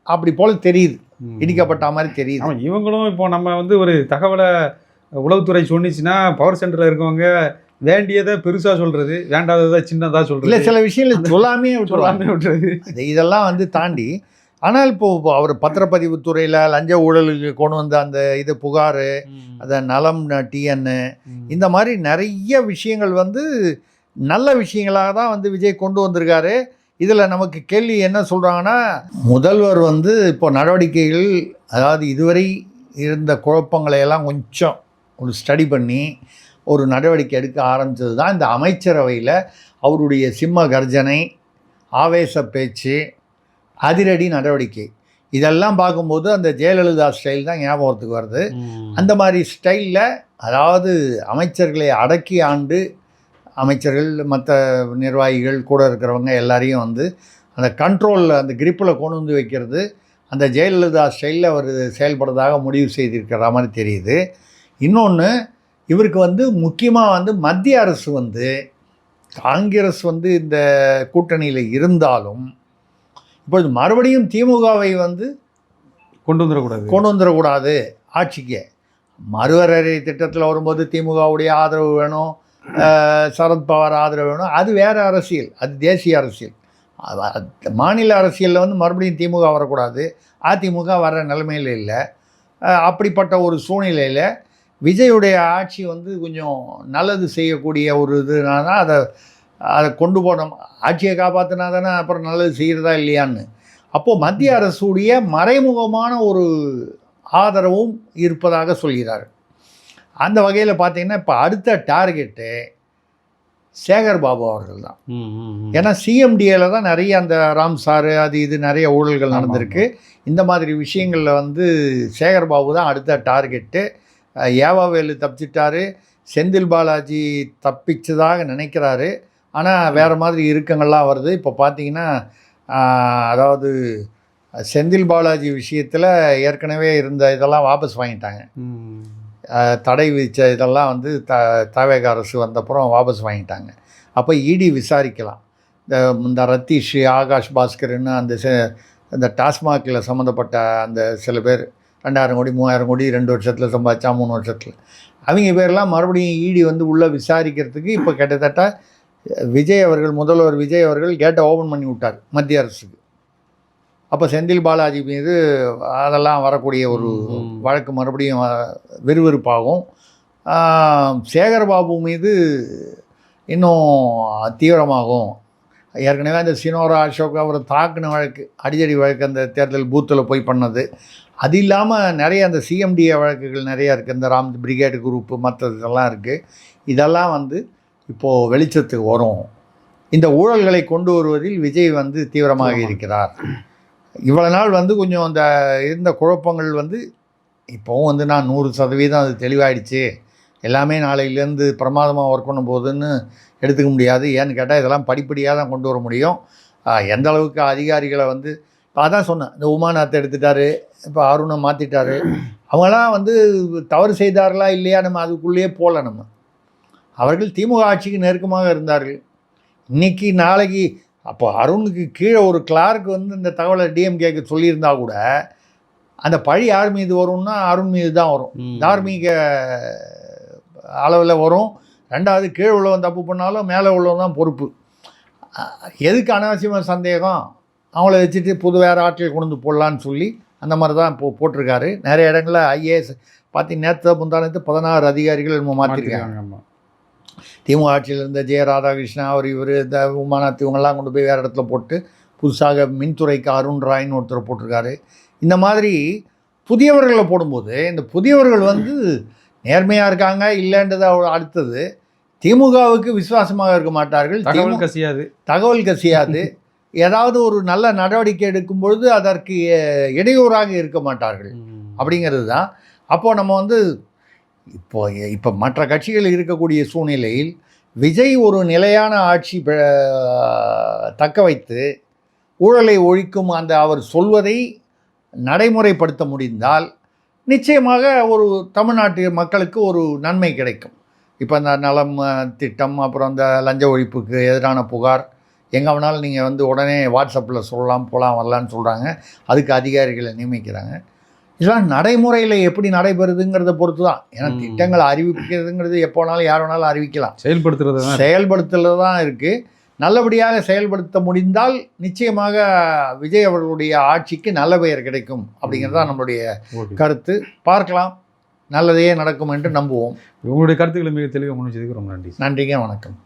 [SPEAKER 1] அப்படி போல் தெரியுது, இடிக்கப்பட்ட மாதிரி தெரியுது.
[SPEAKER 2] இவங்களும் இப்போ நம்ம வந்து ஒரு தகவலை உளவுத்துறை சொன்னிச்சுன்னா பவர் சென்டரில் இருக்கவங்க வேண்டியதை பெருசாக சொல்கிறது, வேண்டாததை சின்னதாக சொல்கிறது,
[SPEAKER 1] இல்லை சில விஷயங்கள் சொல்லாமே விட்டுறது. இதெல்லாம் வந்து தாண்டி ஆனால் இப்போது அவர் பத்திரப்பதிவு துறையில் லஞ்ச ஊழலுக்கு கொண்டு வந்த அந்த இது புகார், அந்த நலம் டிஎன்னு, இந்த மாதிரி நிறைய விஷயங்கள் வந்து நல்ல விஷயங்களாக தான் வந்து விஜய் கொண்டு வந்திருக்காரு. இதில் நமக்கு கேள்வி என்ன சொல்கிறாங்கன்னா, முதல்வர் வந்து இப்போ நடவடிக்கைகள், அதாவது இதுவரை இருந்த குழப்பங்களையெல்லாம் கொஞ்சம் ஒரு ஸ்டடி பண்ணி ஒரு நடவடிக்கை எடுக்க ஆரம்பித்தது தான் இந்த அமைச்சரவையில் அவருடைய சிம்ம கர்ஜனை, ஆவேச பேச்சு, அதிரடி நடவடிக்கை. இதெல்லாம் பார்க்கும்போது அந்த ஜெயலலிதா ஸ்டைல் தான் ஞாபகத்துக்கு வருது. அந்த மாதிரி ஸ்டைலில், அதாவது அமைச்சர்களை அடக்கி ஆண்டு அமைச்சர்கள் மற்ற நிர்வாகிகள் கூட இருக்கிறவங்க எல்லாரையும் வந்து அந்த கண்ட்ரோலில், அந்த கிரிப்பில் கொண்டு வந்து வைக்கிறது அந்த ஜெயலலிதா ஸ்டைலில் அவர் செயல்படுறதாக முடிவு செய்திருக்கிற மாதிரி தெரியுது. இன்னொன்று, இவருக்கு வந்து முக்கியமாக வந்து மத்திய அரசு வந்து, காங்கிரஸ் வந்து இந்த கூட்டணியில் இருந்தாலும் இப்பொழுது மறுபடியும் திமுகவை வந்து கொண்டு வந்துடக்கூடாது ஆட்சிக்கு. மறுவரை திட்டத்தில் வரும்போது திமுகவுடைய ஆதரவு வேணும், சரத்பவார் ஆதரவு வேணும். அது வேறு அரசியல், அது தேசிய அரசியல். மாநில அரசியலில் வந்து மறுபடியும் திமுக வரக்கூடாது, அதிமுக வர நிலைமையில் இல்லை. அப்படிப்பட்ட ஒரு சூழ்நிலையில் விஜயுடைய ஆட்சி வந்து கொஞ்சம் நல்லது செய்யக்கூடிய ஒரு இதுனா தான் அதை கொண்டு போனோம். ஆட்சியை காப்பாற்றினா தானே அப்புறம் நல்லது செய்கிறதா இல்லையான்னு. அப்போது மத்திய அரசுடைய மறைமுகமான ஒரு ஆதரவும் இருப்பதாக சொல்கிறார். அந்த வகையில் பார்த்திங்கன்னா இப்போ அடுத்த டார்கெட்டு சேகர் பாபு அவர்கள் தான். ஏன்னா சிஎம்டிஏல தான் நிறைய அந்த ராம்சார் அது இது நிறைய ஊழல்கள் நடந்திருக்கு. இந்த மாதிரி விஷயங்களில் வந்து சேகர் பாபு தான் அடுத்த டார்கெட்டு. ஏவாவேலு தப்பிச்சிட்டாரு, செந்தில் பாலாஜி தப்பிச்சதாக நினைக்கிறாரு. ஆனால் வேறு மாதிரி இறுக்கங்கள்லாம் வருது. இப்போ பார்த்தீங்கன்னா அதாவது செந்தில் பாலாஜி விஷயத்தில் ஏற்கனவே இருந்த இதெல்லாம் வாபஸ் வாங்கிட்டாங்க. தடை விதித்த இதெல்லாம் வந்து தவேக அரசு வந்தப்புறம் வாபஸ் வாங்கிட்டாங்க. அப்போ இடி விசாரிக்கலாம். இந்த ரத்தீஷ், ஆகாஷ் பாஸ்கர்னு அந்த டாஸ்மாகில் சம்மந்தப்பட்ட அந்த சில பேர் 2000 கோடி 3000 கோடி 2 வருஷத்தில் சம்பாதிச்சா 3 வருஷத்தில், அவங்க பேர்லாம் மறுபடியும் இடி வந்து உள்ளே விசாரிக்கிறதுக்கு இப்போ கிட்டத்தட்ட விஜய் அவர்கள், முதல்வர் விஜய் அவர்கள் கேட்டை ஓப்பன் பண்ணி விட்டார் மத்திய அரசுக்கு. அப்போ செந்தில் பாலாஜி மீது அதெல்லாம் வரக்கூடிய ஒரு வழக்கு மறுபடியும் விறுவிறுப்பாகும். சேகர்பாபு மீது இன்னும் தீவிரமாகும். ஏற்கனவே அந்த சினோரா அசோக் அவரை தாக்குன வழக்கு, அடிதடி வழக்கு, அந்த தேர்தல் பூத்தில் போய் பண்ணது, அது இல்லாமல் நிறைய அந்த சிஎம்டிஏ வழக்குகள் நிறையா இருக்குது. இந்த ராம் பிரிகேடு குரூப்பு மற்ற இதெல்லாம் இருக்குது. இதெல்லாம் வந்து இப்போது வெளிச்சத்துக்கு வரும். இந்த ஊழல்களை கொண்டு வருவதில் விஜய் வந்து தீவிரமாக இருக்கிறார். இவ்வளோ நாள் வந்து கொஞ்சம் அந்த இருந்த குழப்பங்கள் வந்து இப்போவும் வந்து நான் 100% அது தெளிவாயிடுச்சு, எல்லாமே நாளையிலேருந்து பிரமாதமாக ஒர்க் பண்ணும் போதுன்னு எடுத்துக்க முடியாது. ஏன்னு கேட்டால் இதெல்லாம் படிப்படியாக தான் கொண்டு வர முடியும். எந்த அளவுக்கு அதிகாரிகளை வந்து அதான் சொன்னேன், இந்த உமாநாத்தை எடுத்துட்டாரு, இப்போ அருணை மாற்றிட்டாரு. அவங்களாம் வந்து தவறு செய்தார்களா இல்லையா நம்ம அதுக்குள்ளேயே போகல. நம்ம அவர்கள் திமுக ஆட்சிக்கு நெருக்கமாக இருந்தார்கள். இன்றைக்கி நாளைக்கு அப்போ அருணுக்கு கீழே ஒரு கிளார்க் வந்து இந்த தகவலை டிஎம்கேக்கு சொல்லியிருந்தா கூட அந்த பழி யார் மீது வரும்னா அருண் மீது தான் வரும். தார்மீக அளவில் வரும். ரெண்டாவது, கீழே உள்ளவன் தப்பு பண்ணாலும் மேலே உள்ளவன் தான் பொறுப்பு. எதுக்கு அனாவசியமான சந்தேகம்? அவங்கள வச்சுட்டு புது வேறு ஆட்கள் கொண்டு வந்து போடலான்னு சொல்லி அந்த மாதிரி தான் இப்போ போட்டிருக்காரு. நிறைய இடங்களில் ஐஏஎஸ் பார்த்திங்க, நேற்று முந்தானத்து 16 அதிகாரிகள் மாற்றிருக்காங்க. திமுக ஆட்சியில் இருந்த ஜெய ராதாகிருஷ்ணன், அவர் இவர் இந்த உமாநாத் இவங்கெல்லாம் கொண்டு போய் வேறு இடத்துல போட்டு புதுசாக மின்துறைக்கு அருண் ராய்னு ஒருத்தர் போட்டிருக்காரு. இந்த மாதிரி புதியவர்களை போடும்போது இந்த புதியவர்கள் வந்து நேர்மையாக இருக்காங்க இல்லைன்றது அடுத்தது. திமுகவுக்கு விசுவாசமாக இருக்க மாட்டார்கள், தகவல் கசியாது. ஏதாவது ஒரு நல்ல நடவடிக்கை எடுக்கும் பொழுது அதற்கு இடையூறாக இருக்க மாட்டார்கள் அப்படிங்கிறது தான். அப்போது நம்ம வந்து இப்போ மற்ற கட்சிகள் இருக்கக்கூடிய சூழ்நிலையில் விஜய் ஒரு நிலையான ஆட்சி தக்க வைத்து ஊழலை ஒழிக்கும் அந்த அவர் சொல்வதை நடைமுறைப்படுத்த முடிந்தால் நிச்சயமாக ஒரு தமிழ்நாட்டு மக்களுக்கு ஒரு நன்மை கிடைக்கும். இப்போ இந்த நலம் திட்டம், அப்புறம் இந்த லஞ்ச ஒழிப்புக்கு எதிரான புகார் எங்கே வேணாலும் நீங்கள் வந்து உடனே வாட்ஸ்அப்பில் சொல்லலாம், போகலாம், வரலான்னு சொல்கிறாங்க. அதுக்கு அதிகாரிகளை நியமிக்கிறாங்க. இதெல்லாம் நடைமுறையில் எப்படி நடைபெறுதுங்கிறத பொறுத்து தான். ஏன்னா திட்டங்களை அறிவிக்கிறதுங்கிறது எப்போ வேணாலும் யார் வேணாலும் அறிவிக்கலாம், செயல்படுத்துறது தான் இருக்குது. நல்லபடியாக செயல்படுத்த முடிந்தால் நிச்சயமாக விஜய் அவர்களுடைய ஆட்சிக்கு நல்ல பெயர் கிடைக்கும் அப்படிங்கிறது தான் நம்மளுடைய கருத்து. பார்க்கலாம், நல்லதையே நடக்கும் என்று நம்புவோம்.
[SPEAKER 2] உங்களுடைய கருத்துக்களை மிக தெளிவாக முன்வச்சதுக்கு ரொம்ப நன்றி.
[SPEAKER 1] நன்றிங்க, வணக்கம்.